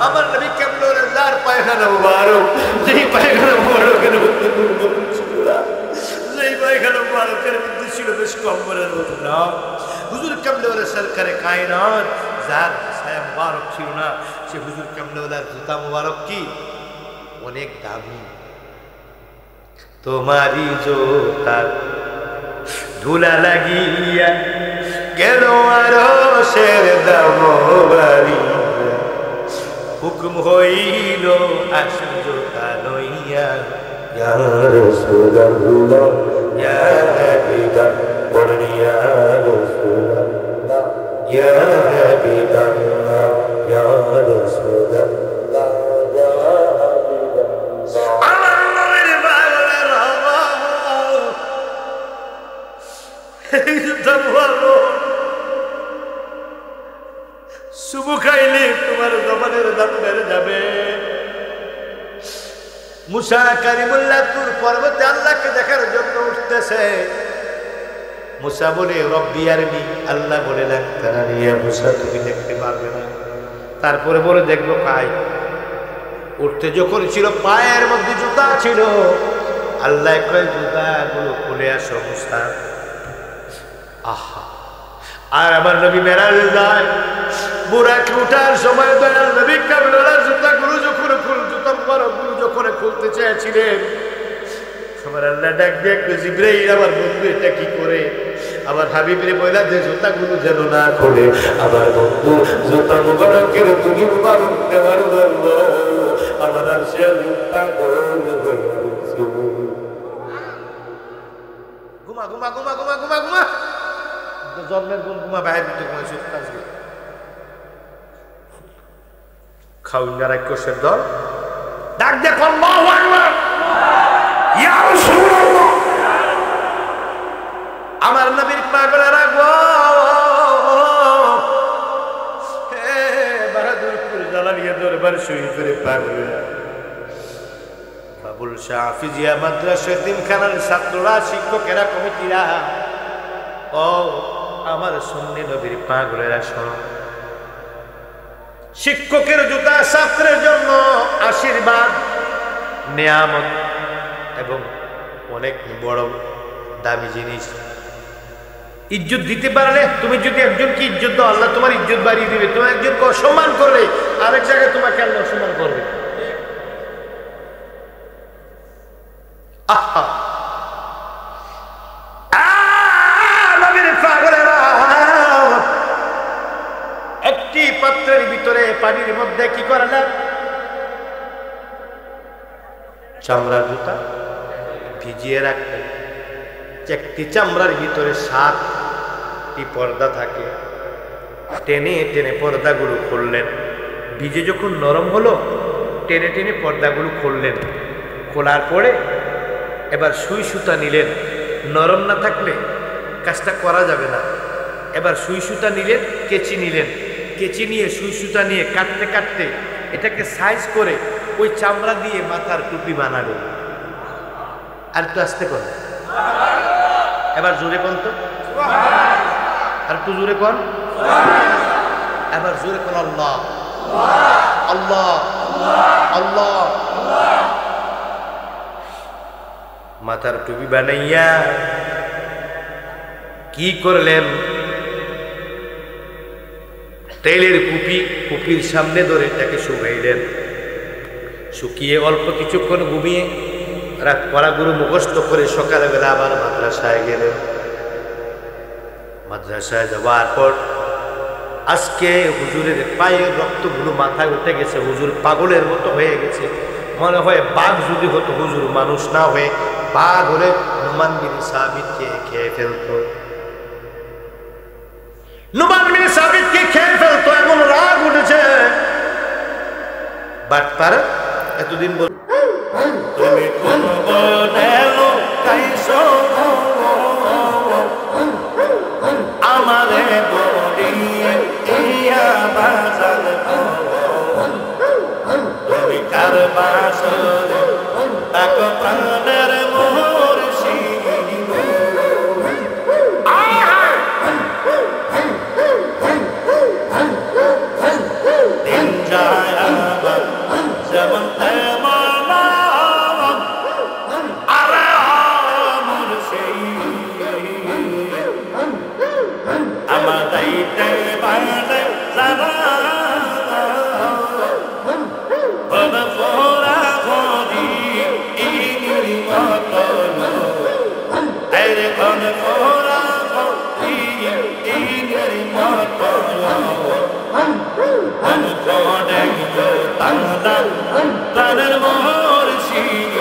আমার নবী কামলেওয়ালা যার পায়খানা মুবারক, যেই পায়খানা মুবারকের মধ্যে দুর্গন্ধ ছিল না, যেই পায়খানা মুবারকের মধ্যে ছিল বেশ কম্বরের মতো নাম। হুজুর কামলেওয়ালা সরকারে কায়নাত যার ছায়া মুবারক ছিল না, সে হুজুর কামলেওয়ালার জুতা মুবারক কি অনেক দামি। তোমারি জোতার ধুলা লাগিয়া গেল আরশের দামবাড়ি, হুকুম হইল আসন জোতা লইয়া, ইয়া রাসূলুল্লাহ ইয়া হাবিবাল্লাহ ইয়া রাসূলুল্লাহ ইয়া হাবিবাল্লাহ ইয়া রাসূলুল্লাহ ইয়া হাবিবাল্লাহ। চুমু খাইলে তোমার জবানের দাম বেড়ে যাবে। মুসা কারিমুল্লাহ তুর পর্বতে আল্লাহকে দেখার জন্য উঠতেছে। মুসা বলে রব্বি আরনি, আল্লাহ বলে না তারানিয়া মুসা তুমি দেখতে পারবে না। তারপরে বলে দেখবো কাই। উঠতে যখন ছিল পায়ের মধ্যে জুতা ছিল, আল্লাহ কয় জুতাগুলো খুলে আসো মুসা। আহা, আর আমার নবী মেরাজে যায়, বুরাকে উঠার সময় দয়াল নবী কামলিওয়ালার জুতাগুলো যখন জুতা মুবারকগুলো যখন খুলতে চেয়েছিলেন, আমার আল্লাহ ডাক দিয়ে জিবরাইল আমার বন্ধু এটা কি করে? আমার হাবিবরে বইলা যে জুতাগুলো যেন না খোলে। আমার বন্ধু জুতা মুবারকের তুমি মুবারক দেওয়ার জন্য আমার আরশে জুতা গোল হয়েছে। ঘুমা ঘুমা ঘুমা ঘুমা ঘুমা ঘুমা, জন্মের গুণ ঘুমা, বাইরে দিতে ঘুমাইছে কাজকে খাউন্ডা রাক্ষসের দল ডাক দেখ আল্লাহু আকবার, ইয়া রাসূলুল্লাহ। আমার নবীর পাগলেরা গো, হে বাহাদুরপুর জালালিয়া দরবার শরীফের পাগলেরা, বাবুল শাহ হাফিজিয়া মাদ্রাসা তিনখানার ছাত্ররা, শিক্ষকেরা, কমিটিরা, ও আমার সুন্নি নবীর পাগলেরা শোনো। শিক্ষকের জুতা ছাত্রের জন্য আশীর্বাদ, নিয়ামত এবং অনেক বড় দামি জিনিস। ইজ্জত দিতে পারলে, তুমি যদি একজনকে ইজ্জত দাও, আল্লাহ তোমার ইজ্জত বাড়িয়ে দিবে। তুমি একজনকে অসম্মান করলে আরেক জায়গায় তোমাকে আল্লাহ অসম্মান করবে। আহা, একটি পাত্রের ভিতরে পানির মধ্যে কি করলেন? চামড়ার জুতা ভিজিয়ে রাখলেন। একটি চামড়ার ভিতরে 7টি পর্দা থাকে, টেনে টেনে পর্দাগুলো খুললেন। ভিজে যখন নরম হলো, টেনে টেনে পর্দাগুলো খুললেন। খোলার পরে এবার সুই সুতা নিলেন। নরম না থাকলে কাজটা করা যাবে না। এবার সুই সুতা নিলেন, কেচি নিলেন। কেচি নিয়ে সুই সুতা নিয়ে কাটতে কাটতে এটাকে সাইজ করে ওই চামড়া দিয়ে মাথার টুপি বানালেন। আর একটু আস্তে কর, এবার জোরে কোন তো, আর একটু জোরে কোন, এবার জোরে কোন আল্লাহ আল্লাহ আল্লাহ। মাথার টুপি বানাইয়া কি করলেন? তেলের কুপির সামনে ধরে এটাকে শুকাইলেন। শুকিয়ে অল্প কিছুক্ষণ ঘুমিয়ে রাত পড়াগুলো মুখস্থ করে সকালবেলা আবার মাদ্রাসায় গেলেন। মাদ্রাসায় যাওয়ার পর আজকে হুজুরের পায়ের রক্তগুলো মাথায় উঠে গেছে। হুজুর পাগলের মতো হয়ে গেছে। মনে হয় বাঘ যদি হতো, হুজুর মানুষ না হয়ে বাঘ হলে নুমান বিন সাবিতকে খেয়ে ফেলতো। নুমান বিন সাবিতকে খেয়ে ফেলতো, এমন রাগ উঠেছে। বাটপার এতদিন বল তুমি কোন বনেলো কাইসো আমারে বলিয়ে ইয়া বাজার তুমি কার বাসর তাক প্রাণের মুর্শিদ দিন যায় আবার যেমন তেমন আরে মুর্শিদ আমাদাইতে বাড়ে জানা তাদের মুর্শিদ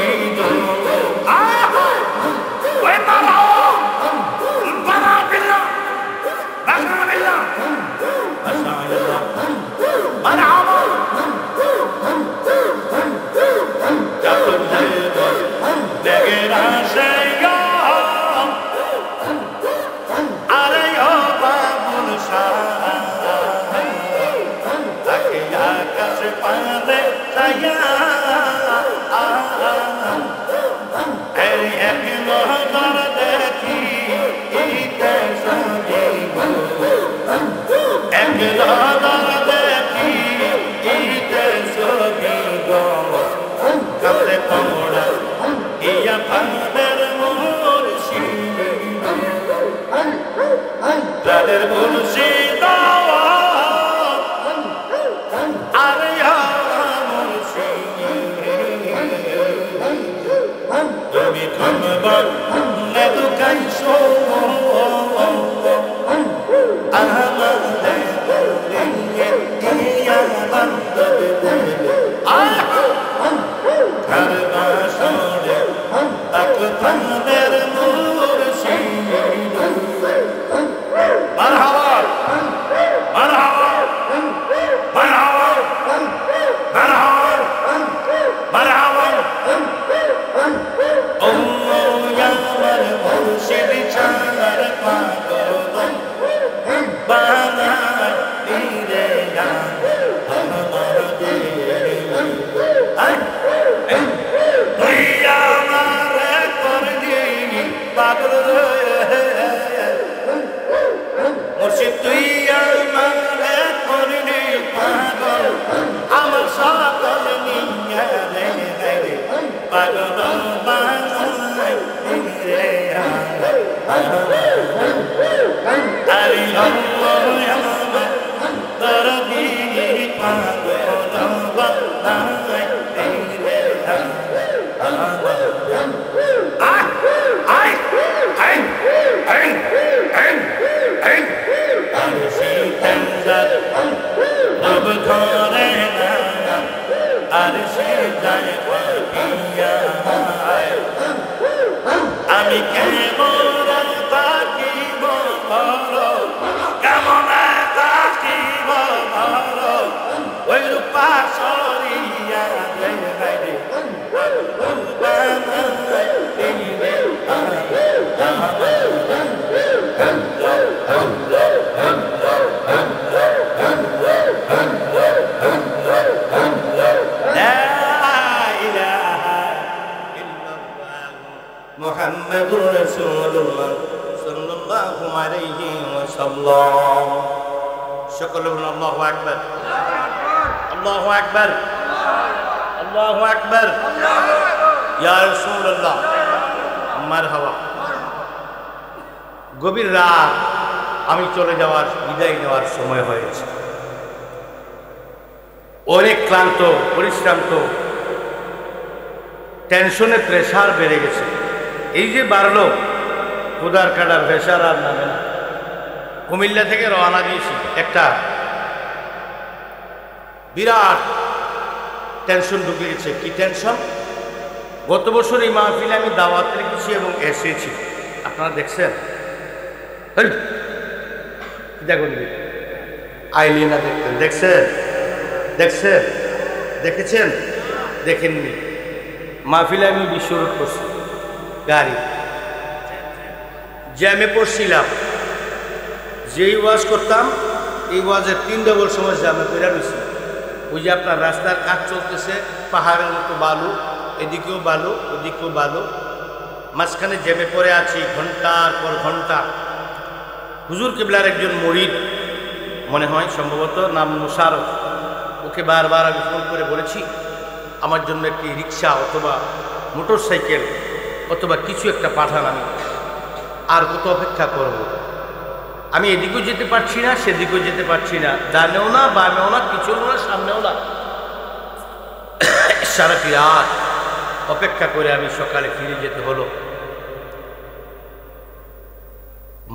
নজর দেখি এক নজর দেখি কাছে কমড়া ইয়া ফাদের মুর্শিদ তাদের মুর্শিদ আরে তুমি থামবার না তো কাইছো আমাদের ইয়া বান্দে কারবাসরে আকবরের মুর্শিদ মারহাবা মারহাবা মারহাবা মারহাবা মারহাবা ও আমার মুর্শিদ চার পাগল বানা দিলে না আমার তুই আমার করলি পাগল মুর্শিদ তুই আমার করলি পাগল আমার সকল নিয়ে রে পাগল বানাই রে আরে আমার দরদি পাগল বানাই রে আমি কেমন থাকিব ভালো কেমন থাকিব ভালো ওই রূপা সরিয়া মুহাম্মাদুর রাসূলুল্লাহ সাল্লাল্লাহু আলাইহি ওয়াসাল্লাম সকলে বলুন আল্লাহু আকবার আল্লাহু আকবার আল্লাহু আকবার ইয়া রাসূলুল্লাহ মারহাবা গভীর রাত আমি চলে যাওয়ার বিদায় নেওয়ার সময় হয়েছে অনেক ক্লান্ত পরিশ্রান্ত টেনশনে প্রেসার বেড়ে গেছে এই যে বাড়লো ক্ষুধার কাটার প্রেসার আর নামে না কুমিল্লা থেকে রওনা দিয়েছি একটা বিরাট টেনশন ঢুকে গেছে কি টেনশন গত বছর এই মাহফিলে আমি দাওয়াত রেখেছি এবং এসেছি আপনারা দেখছেন দেখুন আইলি না দেখতেন দেখছেন দেখছেন দেখেছেন দেখেননি মাহফিলে আমি বিশ্বরোধ করছি গাড়ি জ্যামে পড়ছিলাম যেই ওয়াজ করতাম এই ওয়াজের 3 ডবল সময় জ্যামে বেরা রয়েছি ওই যে আপনার রাস্তার কাজ চলতেছে পাহাড়ের মতো বালু এদিকেও বালু ওদিকেও বালু মাঝখানে জ্যামে পড়ে আছি ঘন্টার পর ঘন্টা হুজুর কিবলার একজন মুরিদ মনে হয় সম্ভবত নাম মুশারফ ওকে বারবার আমি ফোন করে বলেছি আমার জন্য একটি রিক্সা অথবা মোটর সাইকেল অথবা কিছু একটা পাঠান আমি আর কত অপেক্ষা করব আমি এদিকেও যেতে পারছি না সেদিকেও যেতে পারছি না ডানেও না বামেও না পিছনেও না সামনেও না সারাটি রাত অপেক্ষা করে আমি সকালে ফিরে যেতে হলো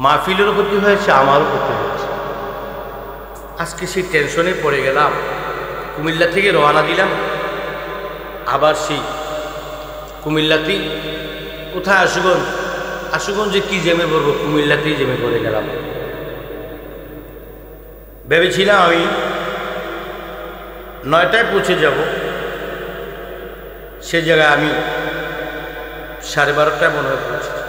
মাহফিলেরও ক্ষতি হয়েছে আমারও ক্ষতি হয়েছে আজকে সেই টেনশনে পড়ে গেলাম কুমিল্লা থেকে রওনা দিলাম আবার সেই কুমিল্লাতেই কোথায় আশুগঞ্জে কি জেমে পড়বো কুমিল্লাতেই জেমে পড়ে গেলাম ভেবেছিলাম আমি 9টায় পৌঁছে যাব সে জায়গায় আমি 12:30টায় মনে হয় পৌঁছেছি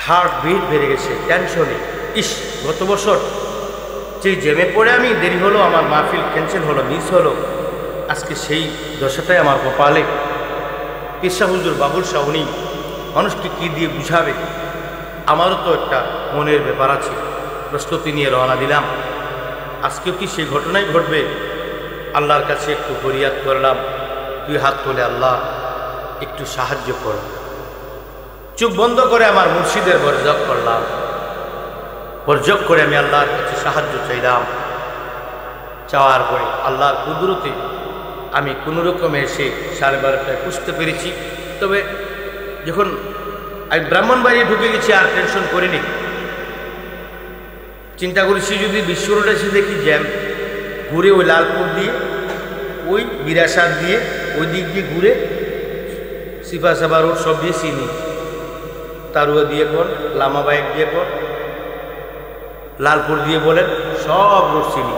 হার্ট বিট বেড়ে গেছে টেনশনে ইস গত বছর যেই জেমে পড়ে আমি দেরি হলো আমার মাহফিল ক্যান্সেল হলো মিস হলো আজকে সেই দশাটাই আমার কপালে পেশা হুজুর বাবুল শাহ উনি মানুষকে কী দিয়ে বুঝাবে, আমারও তো একটা মনের ব্যাপার আছে। প্রস্তুতি নিয়ে রওনা দিলাম। আজকেও কি সেই ঘটনাই ঘটবে? আল্লাহর কাছে একটু ফরিয়াদ করলাম, তুই হাত তোলে আল্লাহ একটু সাহায্য কর। চোখ বন্ধ করে আমার মুর্শিদের বরজক করলাম, বরজক করে আমি আল্লাহর কাছে সাহায্য চাইলাম। চাওয়ার পরে আল্লাহর কুদরতে আমি কোনো রকমে এসে 12:30টায় পুষতে পেরেছি। তবে যখন আমি ব্রাহ্মণবাড়ি ঢুকে গেছি আর টেনশন করিনি। চিন্তা করেছি যদি বিশ্ব রোডে এসে দেখি জ্যাম, ঘুরে ওই লালপুর দিয়ে ওই বিরাসাত দিয়ে ওই দিক দিয়ে ঘুরে সিফা সাবা রোড সব দিয়ে চিনি, তারুয়া দিয়ে কর, লামাবাইক দিয়ে কর, লালপুর দিয়ে বলেন, সব রোড চিনি।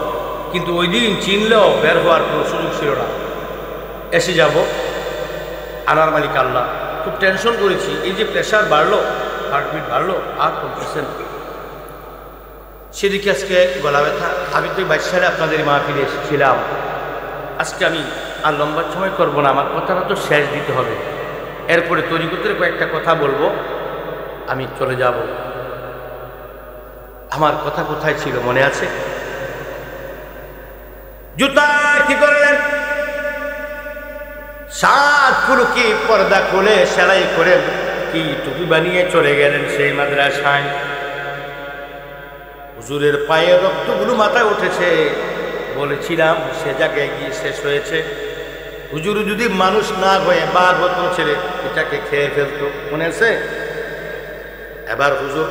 কিন্তু ওই দিন চিনলেও বের হওয়ার কোনো সুযোগ ছিল না। এসে যাব আনার মালিক আল্লাহ। খুব টেনশন করেছি, এই যে প্রেশার বাড়লো, হার্টবিট বাড়লো, আর কমতেছে না। সেদিকে আজকে গলা ব্যথা। আমি তো 22 সালে আপনাদের মাহফিলে এসেছিলাম। আজকে আমি আর লম্বা সময় করবো না, আমার কথাটা তো শেষ দিতে হবে। এরপরে তরিকতের কয়েকটা কথা বলবো, আমি চলে যাব। আমার কথা কোথায় ছিল মনে আছে? জুতা কি করলেন? 7 কুলুকি পর্দা খুলে সেলাই করে কি টুপি বানিয়ে চলে গেলেন সেই মাদ্রাসায়। হুজুরের পায়ের রক্তগুলো মাথায় উঠেছে। বলেছিলাম সে জায়গায় গিয়ে শেষ হয়েছে। হুজুর যদি মানুষ না হয়ে বাঘ হতো, ছেলে এটাকে খেয়ে ফেলতো, মনে আছে? এবার হুজুর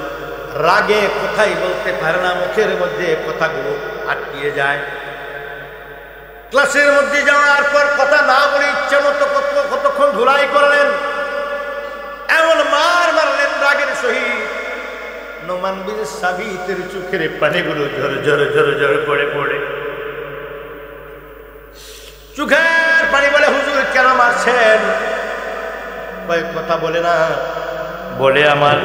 রাগে কথাই বলতে পারে না, মুখের মধ্যে কথাগুলো আটকিয়ে যায়। ক্লাসের মধ্যে যাওয়ার পর কথা না বলে ইচ্ছে মতো কতক্ষণ ধুলাই করলেন, এমন মার মারলেন রাগের সহিত। নোমান বিন সাবিতের চোখের পানিগুলো ঝরে ঝরে ঝরে ঝরে পড়ে পড়ে চোখের পানি বলে, হুজুর কেন মারছেন? কয়েক কথা বলে না, বলে আমার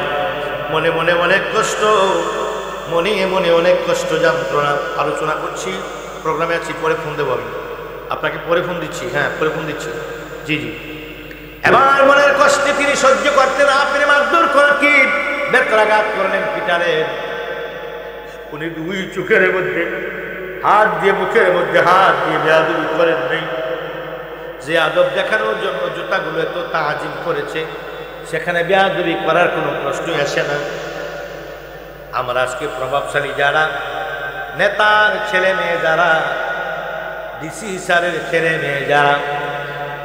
মনে মনে অনেক কষ্ট, মনে মনে অনেক কষ্ট, যন্ত্রণা। আলোচনা করছি, প্রোগ্রামে আছি, পরে ফোন দেবো আমি আপনাকে, পরে ফোন দিচ্ছি। হ্যাঁ, পরে ফোন দিচ্ছি। জি জি। এবার মনের কষ্টে তিনি সহ্য করতে না পেরে মারধর করে কি বেত্রাঘাত করলেন, পিটারেন। উনি 2 চোখের মধ্যে হাত দিয়ে, মুখের মধ্যে হাত দিয়ে বেয়াদবি করেন নাই। যে আদব দেখানোর জন্য জুতাগুলো এত তাজিম করেছে, সেখানে বেয়াদবি করার কোনো প্রশ্নই আসে না। আমরা আজকে প্রভাবশালী যারা, নেতার ছেলে মেয়ে যারা, ডিসি স্যারের ছেলে মেয়ে যারা,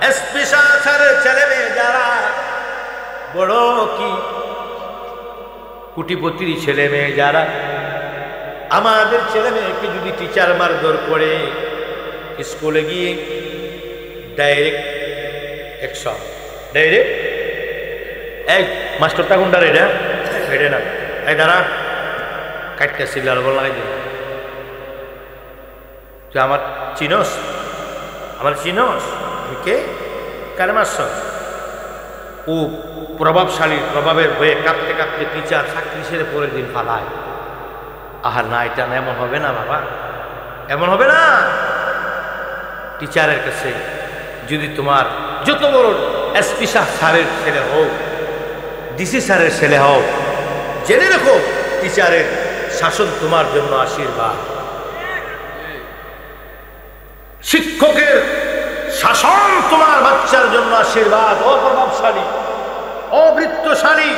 এসপি স্যারের ছেলে মেয়ে যারা, বড় কি কোটিপতির ছেলে মেয়ে যারা, আমাদের ছেলে মেয়েকে যদি টিচার মারধর করে, স্কুলে গিয়ে ডাইরেক্ট অ্যাকশন, ডাইরেক্ট এই মাস্টারটা কোনটা রে? এটা না, এই দাঁড়া, কাটটা সিলার বল লাগাই দিন। তুই আমার চিনস? আমার চিনস? কে? কারে মারছ? ও প্রভাবশালী, প্রভাবের হয়ে কাঁপতে কাঁপতে টিচার চাকরি ছেড়ে পরের দিন পালায়। আহার না, এটা না, এমন হবে না বাবা, এমন হবে না। টিচারের কাছে যদি তোমার যত বড় এসপি স্যারের ছেলে হোক, ডিসি স্যারের ছেলে হোক, জেনে রেখো টিচারের শাসন তোমার জন্য আশীর্বাদ। শিক্ষকের শাসন তোমার বাচ্চার জন্য আশীর্বাদ। ও প্রভাবশালী, ও বৃত্তশালী,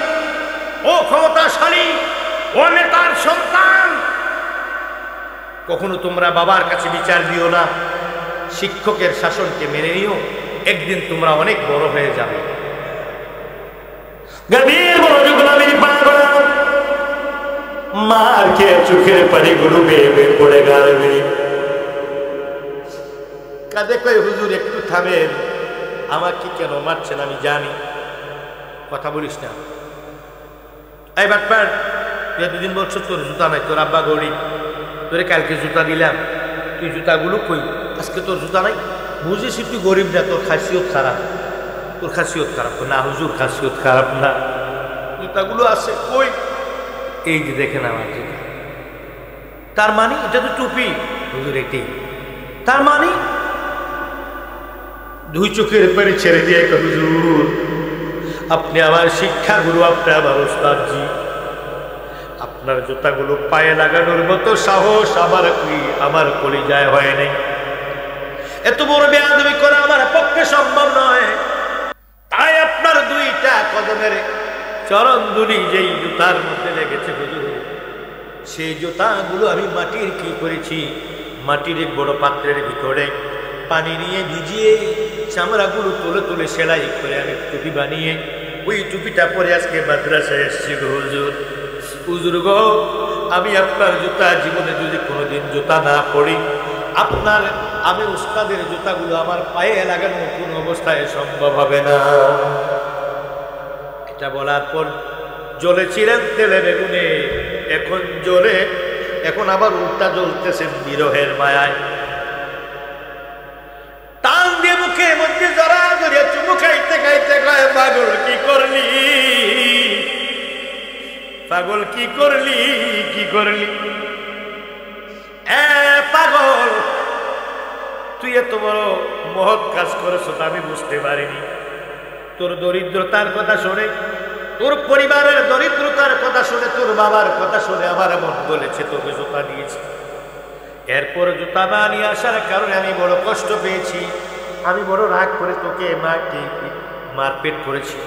ও ক্ষমতাশালী, ও নেতার সন্তান, কখনো তোমরা বাবার কাছে বিচার দিও না, শিক্ষকের শাসনকে মেনে নিও। একদিন তোমরা অনেক বড় হয়ে যাবে। মার খেয়ে চোখের পানিগুলো বেয়ে বেয়ে পড়ে গেল। কাঁদে কই, হুজুর একটু থামেন, আমাকে কেন মারছেন আমি জানি। কথা বলিস না। এই বাটপার, তুই এতদিন বলছো তোর জুতা নাই, তোর আব্বা গরিব, তোরে কালকে জুতা দিলাম, তুই জুতাগুলো কই? আজকে তোর জুতা নাই। বুঝিস তুই গরিব না, তোর খাসিয়ত খারাপ, তোর খাসিয়ত খারাপ। না হুজুর, খাসিয়ত খারাপ না, জুতাগুলো আছে কই? এই যে দেখেন আমার জুতা। তার মানে এটা তো টুপি। হুজুর এটাই তার মানে? দুই চোখের পানি ছেড়ে দিয়ে হুজুর আপনি আমার শিক্ষা গুরু, আপনি আমার ওস্তাদজি, আপনার জুতাগুলো পায়ে লাগানোর মতো সাহস আমার কলিজায় হয় নাই। এত বড় বেয়াদবি করা আমার পক্ষে সম্ভব নয়। তাই আপনার দুইটা কদমের চরণ দুলি যেই জুতার মধ্যে লেগেছে হুজুর, সেই জুতাগুলো আমি মাটির কি করেছি, মাটির এক বড় পাত্রের ভিতরে পানি নিয়ে ভিজিয়ে চামড়াগুলো তুলে তুলে সেলাই করে আমি টুপি বানিয়ে ওই টুপিটা পরে আজকে মাদ্রাসায় এসেছি গো হুজুর। হুজুর গো, আমি আপনার জুতা জীবনে যদি কোনোদিন জুতা না পড়ি, আমি উস্তাদের জুতাগুলো আমার পায়ে লাগানো কোন অবস্থায় সম্ভব হবে না। এটা বলার পর জ্বলেছিলেন তেলে বেগুনে, এখন আবার উল্টা জ্বলতেছেন বিরহের মায়ায়। টান দিয়ে মুখের মধ্যে জড়া জড়িয়ে চুমু খাইতে খাইতে কয়, পাগল কি করলি, পাগল কি করলি, কি করলি পাগল, তুই এত বড় মহৎ কাজ করেছ তা আমি বুঝতে পারিনি। তোর দরিদ্রতার কথা শুনে, তোর পরিবারের দরিদ্রতার কথা শুনে, তোর বাবার কথা শুনে আমার মন বলেছে তোকে জুতা দিয়েছি। এরপর জুতা না নিয়ে আসার কারণে আমি বড় কষ্ট পেয়েছি, আমি বড় রাগ করে তোকে মারপিট করেছি,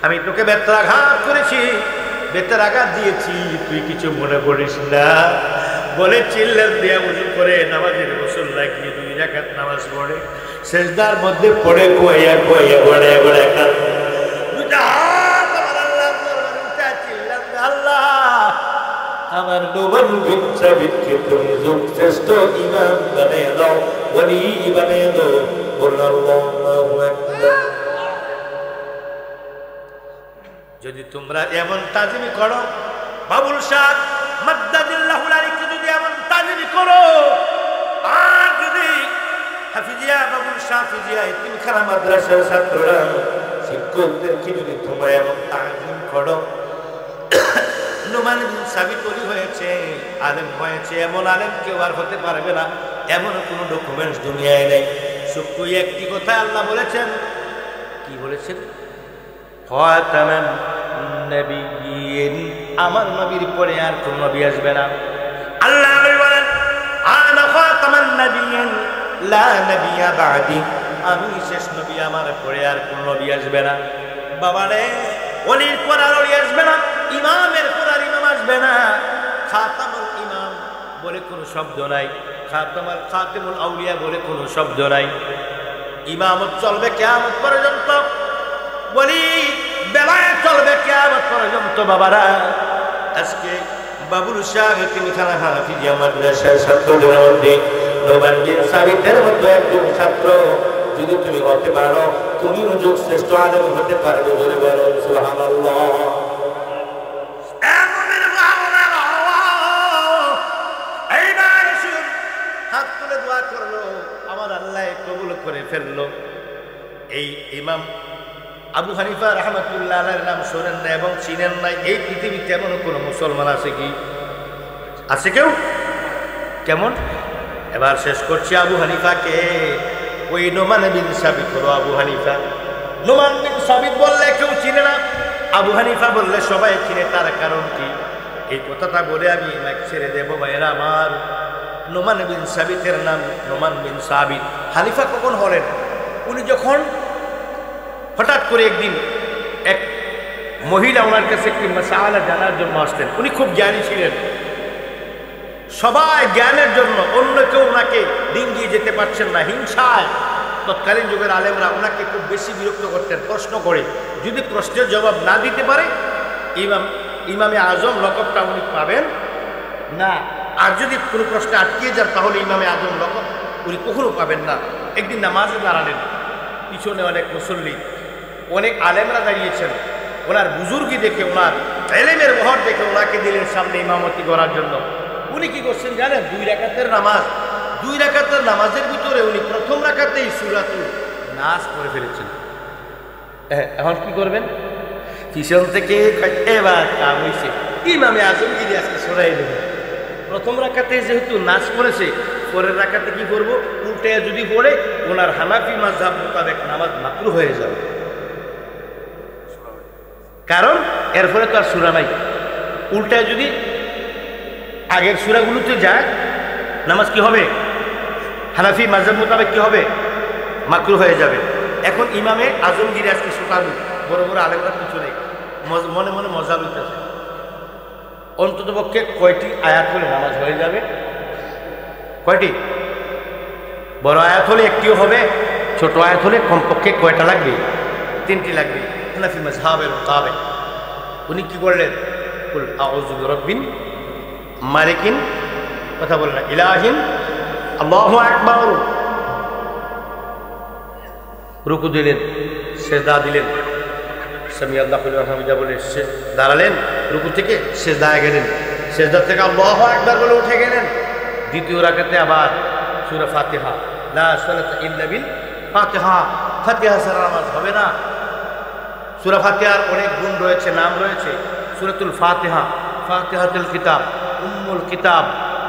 আমি তোকে বেত্রাঘাত করেছি, বেত্রাঘাত দিয়েছি, তুই কিছু মনে করিস না বলে চিল্লান দিয়া উজু করে নামাজের গোসল লাগিয়ে 2 রাকাত নামাজ পড়ে সেজদার মধ্যে পড়ে কইয়া বড়ে বড়ে আমার নবীর সাবিতকে তুমি শ্রেষ্ঠ ইমাম বানিয়ে দাও, ওলি বানিয়ে দাও, আল্লাহু আকবার। যদি তোমরা এমন তাজিমি করো, বাবুল শাহ মাদ্দাদিল্লাহুল আলাইহি যদি এমন তাজিমি করো, আর যদি হাফিজিয়া বাবুল শাহ হাফিজিয়া এতিমখানা মাদ্রাসার ছাত্ররা শিক্ষকদেরকে যদি তোমরা এমন তাজিম করো, নোমান বিন সাবিত ওলি হয়েছে, আলেম হয়েছে, এমন আলেম কেউ আর হতে পারবে না, এমন কোনো ডকুমেন্টস দুনিয়ায় নেই। শুধু একটি কথা আল্লাহ বলেছেন, কি বলেছেন? খাতামান নবিয়্যিন, আমার নবীর পরে আর কোন নবী আসবে না। আল্লাহ বলেন আনা খাতামান নবিয়্যিন লা নবিয়্যা বাদি, আমি শেষ নবী, আমার পরে আর কোন নবী আসবে না। বাবা রে, ওলির পর আর ওলি আসবে না, ইমামের পর আর ইমাম আসবে না। খাতামুল ইমাম বলে কোনো শব্দ নাই, খাতামুল আউলিয়া বলে কোনো শব্দ নাই। ইমামত চলবে কিয়ামত পর্যন্ত, বলি বেলায় চলবে কিয়ামত পর্যন্ত। বাবারা, আজকে বাবুল শাহ এতিমখানা হাফিজিয়া মাদ্রাসার ছাত্রদের মধ্যে নোমান বিন সাবিতের মতো একজন ছাত্র যদি তুমি হতে পারো, তুমিও যুগ শ্রেষ্ঠ আলেম হতে পারবে বলে বলো সুবহানাল্লাহ। হাত তুলে দোয়া করলো, আমার আল্লাহ কবুল করে ফেললো। এই ইমাম আবু হানিফা রাহমাতুল্লাহ আলাইহির নাম শোনেন না এবং চিনেন নাই। এই পৃথিবীতে এমন কোনো মুসলমান আছে কি? আছে কেউ? কেমন? এবার শেষ করছি আবু হানিফাকে। ওই নোমান বিন সাবিত হলো আবু হানিফা। নোমান বিন সাবিত বললে কেউ চিনে না, আবু হানিফা বললে সবাই চিনে। তার কারণ কি? এই কথাটা বলে আমি ছেড়ে দেবো ভাইয়েরা আমার। নোমান বিন সাবিতের নাম নোমান বিন সাবিত। হানিফা কখন হলেন? উনি যখন হঠাৎ করে একদিন এক মহিলা ওনার কাছে একটি মাসআলা জানার জন্য আসতেন। উনি খুব জ্ঞানী ছিলেন, সবাই জ্ঞানের জন্য, অন্য কেউ ওনাকে ডিঙ্গিয়ে যেতে পারছেন না। হিংসায় তৎকালীন যুগের আলেমরা ওনাকে খুব বেশি বিরক্ত করতেন প্রশ্ন করে। যদি প্রশ্নের জবাব না দিতে পারে, ইমামে আজম লকবটা উনি পাবেন না। আর যদি কোনো প্রশ্নে আটকিয়ে যান, তাহলে ইমামে আজম লকব উনি কখনো পাবেন না। একদিন নামাজে দাঁড়ালেন, পিছনে অনেক মুসল্লি, অনেক আলেমরা দাঁড়িয়েছেন। ওনার বুজুর্গি দেখে, ওনার এলেমের বহর দেখে ওনাকে দিলেন সামনে ইমামতি করার জন্য। উনি কি করছেন জানেন? 2 রাকাতের নামাজ, 2 রাকাতের নামাজের ভিতরে উনি প্রথম রাকাতেই সূরাতুল নাস পড়ে ফেলেছেন। এখন কি করবেন? পিছন থেকে এবার কাম হয়েছে, ইমামে আজমগিরি আজকে শোনাই দেবেন। প্রথম প্রথম রাকাতে যেহেতু নাচ করেছে, পরের রাকাতে কি করবো, উল্টে যদি পড়ে ওনার হানাফি মাযহাব মোতাবেক নামাজ মাকরুহ হয়ে যাবে, কারণ এরপরে তো আর সূরা নাই। উল্টায় যদি আগের সূরাগুলোতে যায় নামাজ কি হবে, হানাফি মাযহাব মোতাবেক কি হবে, মাকরুহ হয়ে যাবে। এখন ইমামে আজমগিরি আজকে শোকাবো, বড় বড় আলেমরা কিছু নেই, মনে মনে মজা লইতেছে। অন্তত পক্ষে কয়টি আয়াত হলে নামাজ হয়ে যাবে, কয়টি? বড় আয়াত হলে একটিও হবে, ছোট আয়াত হলে কমপক্ষে কয়টা লাগবে, 3টি লাগবে হানাফি মাযহাবের মোতাবেক। উনি কি করলেন, কুল আউযু বিরাব্বিন মালিকিন, কথা বলেন না, ইলাহিন, আল্লাহু আকবার, রুকু দিলেন, সেজদা দিলেন, সামি আল্লাহু লিমান হামিদা বলে দাঁড়ালেন, রুকু থেকে সেজদায় গেলেন, সেজদা থেকে আল্লাহু আকবার বলে উঠে গেলেন। দ্বিতীয় রাকাতে আবার সূরা ফাতিহা, লা সালাতা ইল্লা বিল ফাতিহা, ফাতিহা ছাড়া নামাজ হবে না। সূরা ফাতিহার অনেক গুণ রয়েছে, নাম রয়েছে। সূরাতুল ফাতিহা, ফাতিহাতুল কিতাব, উম্মুল কিতাব,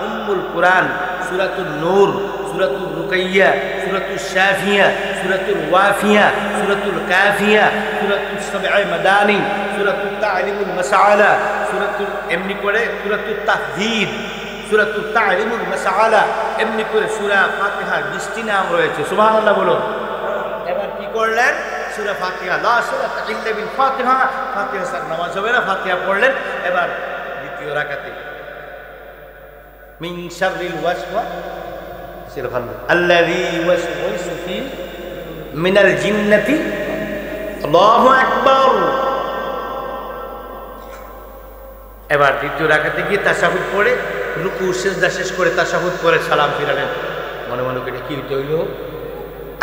উম্মুল কুরআন, সূরাতুন নূর, সূরাতুল রুকাইয়া, সূরাতুল শাফিয়া, সূরাতুল ওয়াফিয়া, সূরাতুল কাফিয়া, সূরাতুল সাবঈ মাদানি, সূরাতুল তা'লিমুল মাসআলা, সূরাতুল এমনি করে সূরাতুল তাহযীব, সূরাতুল তা'লিমুল মাসআলা, এমনি করে সূরা ফাতিহার 20টি নাম রয়েছে। সুবহানাল্লাহ বলুন। এবার কি করলেন, সূরা ফাতিহা, লা সালাতা ইল্লা বিল ফাতিহা, ফাতিহা ছাড়া নামাজ হবে না, ফাতিহা পড়লেন। এবার দ্বিতীয় রাকাতে মিন শাররিল ওয়াসওয়াসিল আল্লাযী ইউওয়াসওয়িসু ফি মিনাল জিন্নাতি, আল্লাহু আকবার। এবার দ্বিতীয় রাকাতে গিয়ে তাশাহুদ পড়ে রুকু সিজদা শেষ করে তাশাহুদ করে সালাম ফিরালেন। মনে মনে এটা কি হইল,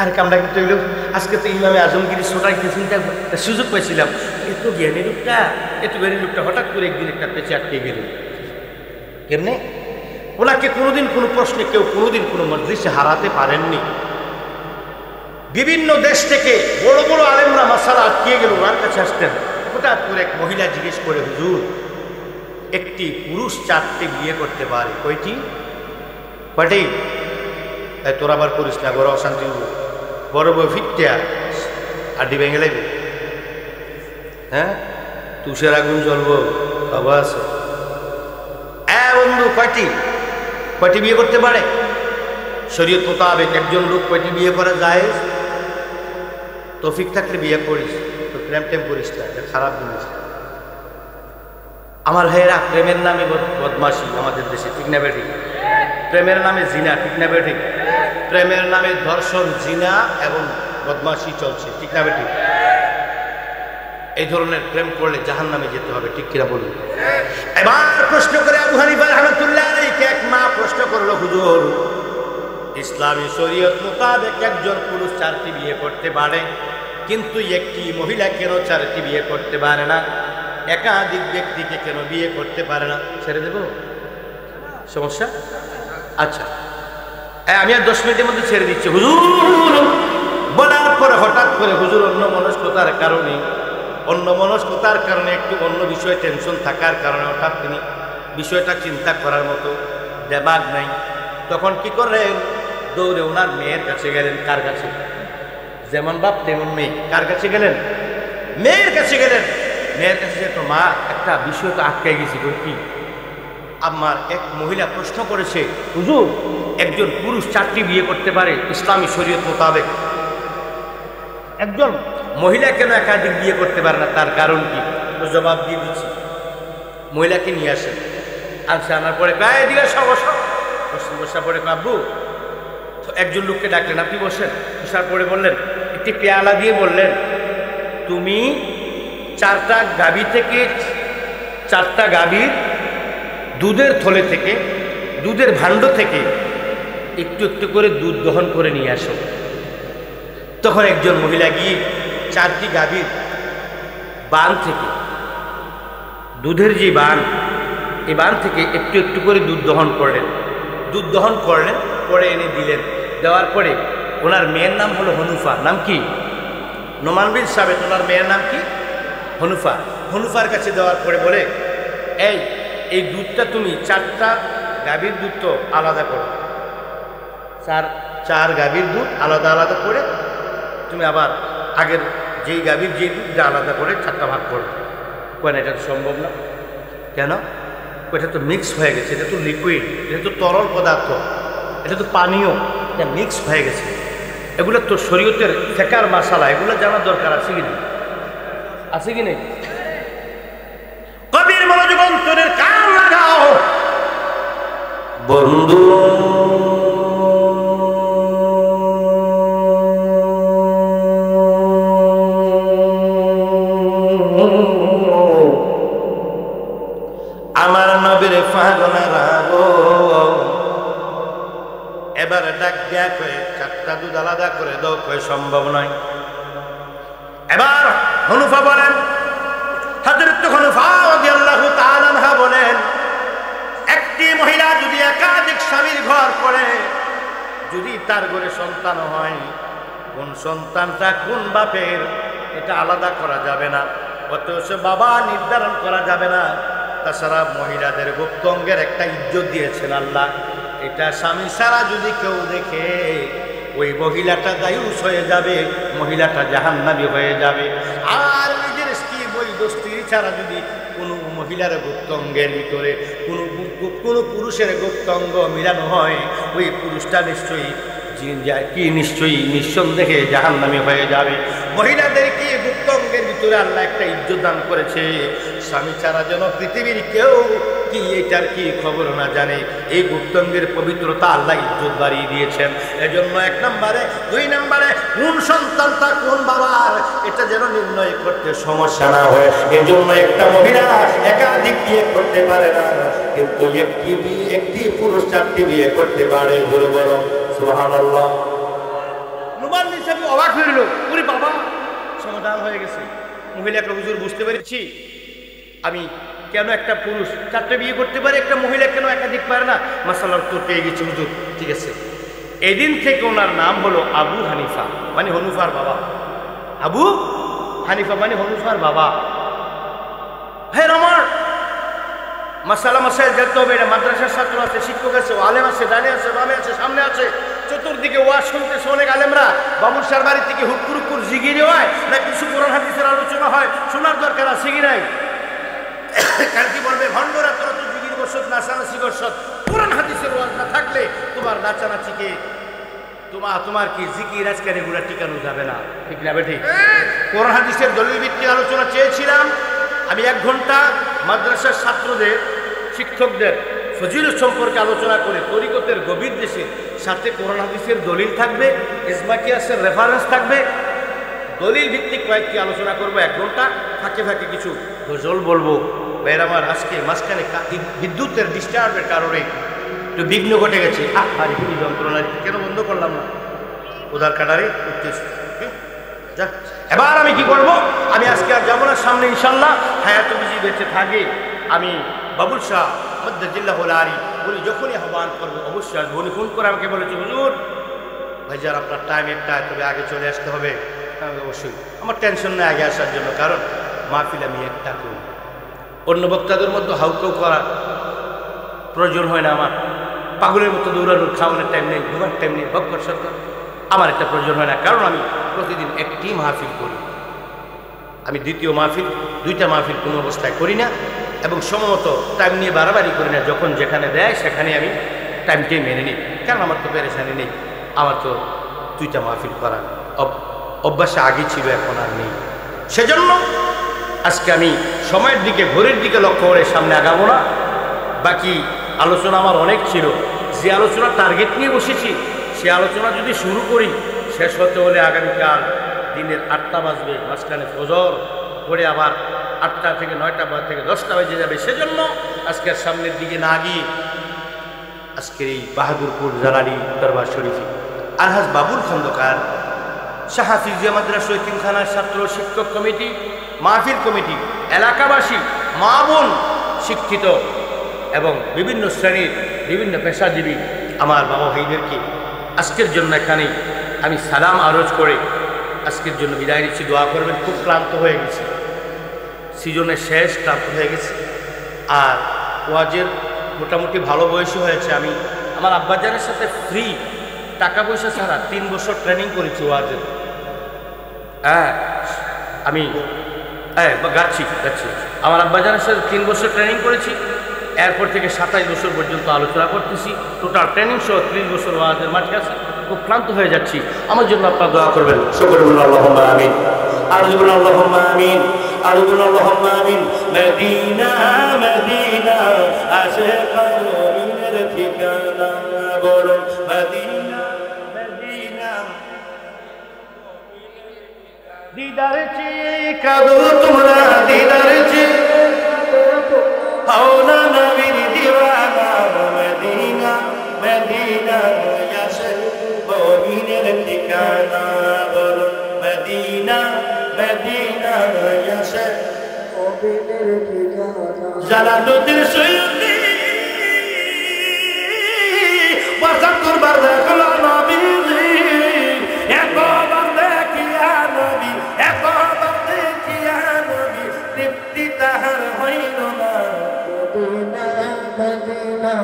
আর কামটা কি হইল, আজকে তো ইমামে আজমগিরি শোনাইতে চিন্তা সুযোগ পাইছিলাম, এত জ্ঞানী লোকটা হঠাৎ করে একদিন একটা পেঁচে আটকে গেল। কেমনে? ওনাকে কোনোদিন কোনো প্রশ্নে কেউ কোনোদিন কোনো মজলিসে হারাতে পারেননি। বিভিন্ন দেশ থেকে বড় বড় আলেমরা মাসালা আটকিয়ে গেল, ওনার কাছে আসতেন। হঠাৎ করে এক মহিলা জিজ্ঞেস করে, হুজুর, একটি পুরুষ 4টি বিয়ে করতে পারে, কয়টি? তোর আবার করিস না, বড় অশান্তি হইব, বড় বউ ফিটটা আড্ডি ভেঙে লাগবে, হ্যাঁ, তুষের আগুন জ্বলবো, বাবা আছে। বন্ধু, কয়টি বিয়ে করতে পারে? শরীয়ত মোতাবেক একজন লোক কয়টি বিয়ে করা যায়? তৌফিক থাকলে বিয়ে করিস, তো প্রেম টেম করিস না, এটা খারাপ জিনিস। আমার ভাইয়েরা, প্রেমের নামে বদমাশি আমাদের দেশে, ঠিক না বেঠিক? প্রেমের নামে জিনা, ঠিক না বেঠিক? প্রেমের নামে ধর্ষণ, জিনা এবং বদমাশি চলছে, ঠিক না বেঠিক? এই ধরনের প্রেম করলে জাহান্নামে যেতে হবে, ঠিক কিনা বলুন? এবার প্রশ্ন করে আবু হানিফা রাহমাতুল্লাহ আলাইহি এক মা প্রশ্ন করলো, হুজুর, ইসলামী শরীয়ত মোতাবেক একজন পুরুষ 4টি বিয়ে করতে পারে, কিন্তু একটি মহিলা কেন 4টি বিয়ে করতে পারে না? একাধিক ব্যক্তিকে কেন বিয়ে করতে পারে না? ছেড়ে দেব সমস্যা? আচ্ছা, আমি আর 10 মিনিটের মধ্যে ছেড়ে দিচ্ছি হুজুর। বলার পরে হঠাৎ করে হুজুর অন্যমনস্কতার কারণে একটু অন্য বিষয়ে টেনশন থাকার কারণে হঠাৎ তিনি বিষয়টা চিন্তা করার মতো দেমাগ নাই। তখন কি করলেন, দৌড়ে ওনার মেয়ের কাছে গেলেন। কার কাছে? যেমন বাপ তেমন মেয়ে। কার কাছে গেলেন? মেয়ের কাছে গেলেন। মেয়ের কাছে যে, তো মা, একটা বিষয় তো আটকে গেছি। কি? আমার এক মহিলা প্রশ্ন করেছে, হুজুর, একজন পুরুষ 4টি বিয়ে করতে পারে ইসলামী শরীয়ত মোতাবেক, একজন মহিলা কেন একাধিক বিয়ে করতে পারে না, তার কারণ কি? তো জবাব দিয়ে দিচ্ছি। মহিলাকে নিয়ে আসেন, আনার পরে গায়ে দিকে বসা পরে আব্বু, তো একজন লোককে ডাকলেন, আপনি বসেন। বসার পরে বললেন, একটি পেয়ালা দিয়ে বললেন, তুমি 4টা গাভী থেকে 4টা গাভীর দুধের থলে থেকে, দুধের ভাণ্ড থেকে একটু একটু করে দুধ দহন করে নিয়ে আসো। তখন একজন মহিলা গিয়ে 4টি গাভীর বান থেকে, দুধের যে বান, এই বান থেকে একটু একটু করে দুধ দহন করলেন। পরে এনে দিলেন। দেওয়ার পরে ওনার মেয়ের নাম হলো হনুফা। নাম কি? নোমান বিন সাবেত। ওনার মেয়ের নাম কি? হনুফার কাছে দেওয়ার পরে বলে, এই দুধটা তুমি 4টা গাভীর দুধ তো আলাদা করো, চার গাভীর দুধ আলাদা আলাদা করে তুমি আবার আগের যেই গাভীর যেই দুধটা আলাদা করে 4টা ভাগ করো। কেন এটা তো সম্ভব না। কেন? এটা তো মিক্স হয়ে গেছে, এটা তো লিকুইড, এটা তো তরল পদার্থ, এটা তো পানীয়, এটা মিক্স হয়ে গেছে। এগুলো তো শরীয়তের ফেকার মাসালা, এগুলো জানার দরকার আছে কি নেই? আছে কি নেই? কবির মনোযোগ অন্তরের কান লাগাও বন্ধু। আমার নবীর পাগলেরা গো, এবার ডাক দেয়া কয়ে 4টা দুধ আলাদা করে দাও, কয়ে সম্ভব নয়। এবার হুনুফা বলেন, হযরত হুনুফা রাদিয়াল্লাহু তাআলা আনহা বলেন, একটি মহিলা যদি একাধিক স্বামীর ঘর করে, যদি তার ঘরে সন্তান হয়, কোন সন্তানটা কোন বাপের এটা আলাদা করা যাবে না, অথচ বাবা নির্ধারণ করা যাবে না। তাছাড়া মহিলাদের গুপ্ত অঙ্গের একটা ইজ্জত দিয়েছেন আল্লাহ, এটা স্বামী ছাড়া যদি কেউ দেখে ওই মহিলাটা দায়ুস হয়ে যাবে, মহিলাটা জাহান্নামী হয়ে যাবে। আর নিজের স্ত্রী বৈধ স্ত্রী ছাড়া যদি কোনো মহিলার গুপ্ত অঙ্গের ভিতরে কোনো পুরুষের গুপ্ত অঙ্গ মিলানো হয়, ওই পুরুষটা নিশ্চয়ই নিঃসন্দেহে জাহান্নামী হয়ে যাবে। মহিলাদেরকে গুপ্ত অঙ্গের ভিতরে আল্লাহ একটা ইজ্জত দান করেছে, স্বামী ছাড়া যেন পৃথিবীর কেউ কি এটার কি খবর না জানে। এই গুপ্ত অঙ্গের পবিত্রতা আল্লাহ ইজ্জত বাড়িয়ে দিয়েছেন। এজন্য 1 নম্বরে, 2 নম্বরে কোন সন্তানটা কোন বাবার এটা যেন নির্ণয় করতে সমস্যা না হয়, এজন্য একটা মহিলা একাধিক বিয়ে করতে পারে না, কিন্তু একটি পুরুষ 4টি বিয়ে করতে পারে। বড় বড় সুবহানাল্লাহ। নুমান হিসাবে অবাক হইল, ওরে বাবা, সমাধান হয়ে গেছে। মহিলাকে হুজুর বুঝতে পেরেছি, আমি কেন একটা পুরুষ 4টা বিয়ে করতে পারে, একটা মহিলা কেন একাধিক পারে না, মাসালার উত্তর পেয়ে গেছি হুজুর। ঠিক আছে, এদিন থেকে ওনার নাম হলো আবু হানিফা, মানে হনুফার বাবা। আবু হানিফা মানে হনুফার বাবা। হ্যাঁ, আমার মাসালা মাসায় যেতে হবে। এটা মাদ্রাসার ছাত্র আছে, শিক্ষক আছে, আলেম আছে, ডানে আছে, বামে আছে, সামনে আছে, চতুর্দিকে ওয়াজ শুনতেছে অনেক আলেমরা। বাবুরশার বাড়ি থেকে হুকুর জিগিরি হয় না, কিছু কোরআন হাদিসের আলোচনা হয়, শোনার দরকার আছে কি নাই? কার কি বলবে, ভণ্ডরা তোরা তো জিগির বসত, নাচানাচি বসত, কোরআন হাদিসের ওয়াজ না থাকলে তোমার নাচানাচিকে তোমার কি জিকির আজকাল এগুলা টিকানো যাবে না। ঠিক না বেঠিক? কোরআন হাদিসের দলিল ভিত্তিক আলোচনা চেয়েছিলাম আমি। 1 ঘন্টা মাদ্রাসার ছাত্রদের, শিক্ষকদের ফজিলত সম্পর্কে আলোচনা করে, তরিকতের গভীর দেশে সাথে কোরআন হাদিসের দলিল থাকবে, ইজমা কিয়াসের রেফারেন্স থাকবে, দলিল ভিত্তিক কয়েকটি আলোচনা করব 1 ঘন্টা। ফাঁকে ফাঁকে কিছু গজল বলবো। ভাইয়ের আমার, আজকে মাঝখানে বিদ্যুতের ডিস্টার্বের কারণে একটু বিঘ্ন ঘটে গেছে। আর কি যন্ত্রণা, কেন বন্ধ করলাম না? উদার কাটারে উদ্দেশ্য। এবার আমি কি করব, আমি আজকে আর যাবো না, সামনে ইনশাল্লাহ হায়াত বুঝি বেঁচে থাকে আমি বাবুল শাহ মদ্দাজিল্লাহ আলী উনি যখনই আহ্বান করবো অবশ্যই আসবো। উনি ফোন করে আমাকে বলেছে, হুজুর ভাইজান আপনার টাইম একটা, তবে আগে চলে আসতে হবে। আমি অবশ্যই, আমার টেনশন নেই আগে আসার জন্য, কারণ মাহফিল আমি একটা করি, অন্য বক্তাদের মধ্যে হাউকাউ করার প্রয়োজন হয় না। আমার পাগলের মতো দৌড়ানোর, খাওয়ানোর টাইম নেই, ঘুমার টাইম নেই, বক্কর সরকার আমার একটা প্রয়োজন হয় না, কারণ আমি প্রতিদিন একটি মাহফিল করি। আমি দ্বিতীয় মাহফিল, 2টা মাহফিল কোনো অবস্থায় করি না, এবং সম্ভবত টাইম নিয়ে বাড়াবাড়ি করি না। যখন যেখানে দেয় সেখানে আমি টাইমটাই মেনে নিই, কারণ আমার তো পেরেশানি নেই। আমার তো 2টা মাহফিল করার অভ্যাসে আগে ছিল, এখন আর নেই। সেজন্য আজকে আমি সময়ের দিকে, ঘড়ির দিকে লক্ষ্য করে সামনে আগাবো না। বাকি আলোচনা আমার অনেক ছিল, যে আলোচনার টার্গেট নিয়ে বসেছি সে আলোচনা যদি শুরু করি, শেষ হতে হলে আগামীকাল দিনের 8টা বাজবে, মাঝখানে ফজর পড়ে আবার 8টা থেকে 9টা থেকে 10টা বেজে যাবে। সেজন্য আজকের সামনের দিকে না গিয়ে আজকের এই বাহাদুরপুর জালালি দরবার শরীফে আলহাজ বাবুল খন্দকার, শাহ হাফিজিয়া মাদ্রাসা ইতিমখানার ছাত্র শিক্ষক কমিটি, মাহফিল কমিটি, এলাকাবাসী, মা বোন, শিক্ষিত এবং বিভিন্ন শ্রেণীর বিভিন্ন পেশাজীবী আমার বাবা ভাইদেরকে আজকের জন্য এখানেই আমি সালাম আরজ করে আজকের জন্য বিদায় নিচ্ছি। দোয়া করবেন, খুব ক্লান্ত হয়ে গেছি, সিজনের শেষ, ক্লান্ত হয়ে গেছি। আর ওয়াজের মোটামুটি ভালো বয়সী হয়েছে। আমি আমার আব্বাজানের সাথে ফ্রি টাকা পয়সা ছাড়া 3 বছর ট্রেনিং করেছি ওয়াজের। হ্যাঁ আমি গাচ্ছি আমার আব্বাজানের সাথে 3 বছর ট্রেনিং করেছি। এরপর থেকে 27 বছর পর্যন্ত আলোচনা করতেছি। টোটাল ট্রেনিং সহ 30 বছর ওয়াজের মাঠে আছে। খুব ক্লান্ত হয়ে যাচ্ছি। আমার জন্য আপনারা দোয়া করবেন। সকলে বলুন আল্লাহুম্মা আমিন। আর বলুন আল্লাহুম্মা আমিন। আর বলুন আল্লাহুম্মা আমিন। মদিনা মদিনা আশিকার মুমিনের ঠিকানা, বলুন মদিনা মদিনা। দিদার চেয়ে কাঁদো তোমরা, দিদার চেয়ে হাওলা নবীর দিওয়ানা, মদিনা মদিনা মুমিনের ঠিকানা, বলুন মদিনা মদিনা মুমিনের ঠিকানা। জালালুদ্দিন সৈয়দী ওয়াসাতুল বারকাল নবী, একবার দেখিয়া নবী, একবার দেখিয়া নবী, তৃপ্তি তাহার হইল না। মদিনা মদিনা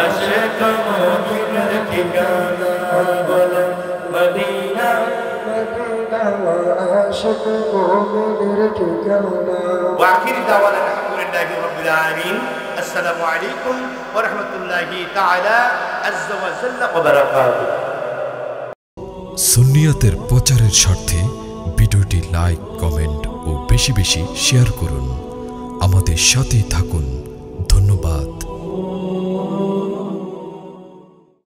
আশিক মুমিনের ঠিকানা, বলুন মদিনা মদিনা আশিক মুমিনের ঠিকানা। ওয়াখির দাওয়ানা আলহামদুলিল্লাহি রাব্বিল আলামিন। আসসালামু আলাইকুম ওয়া রাহমাতুল্লাহি তাআলা আযজা ওয়া জাল্লা ওয়া বারাকাতুহু। সুন্নিয়তের প্রচারের স্বার্থে ভিডিওটি লাইক, কমেন্ট ও বেশি বেশি শেয়ার করুন। আমাদের সাথে থাকুন।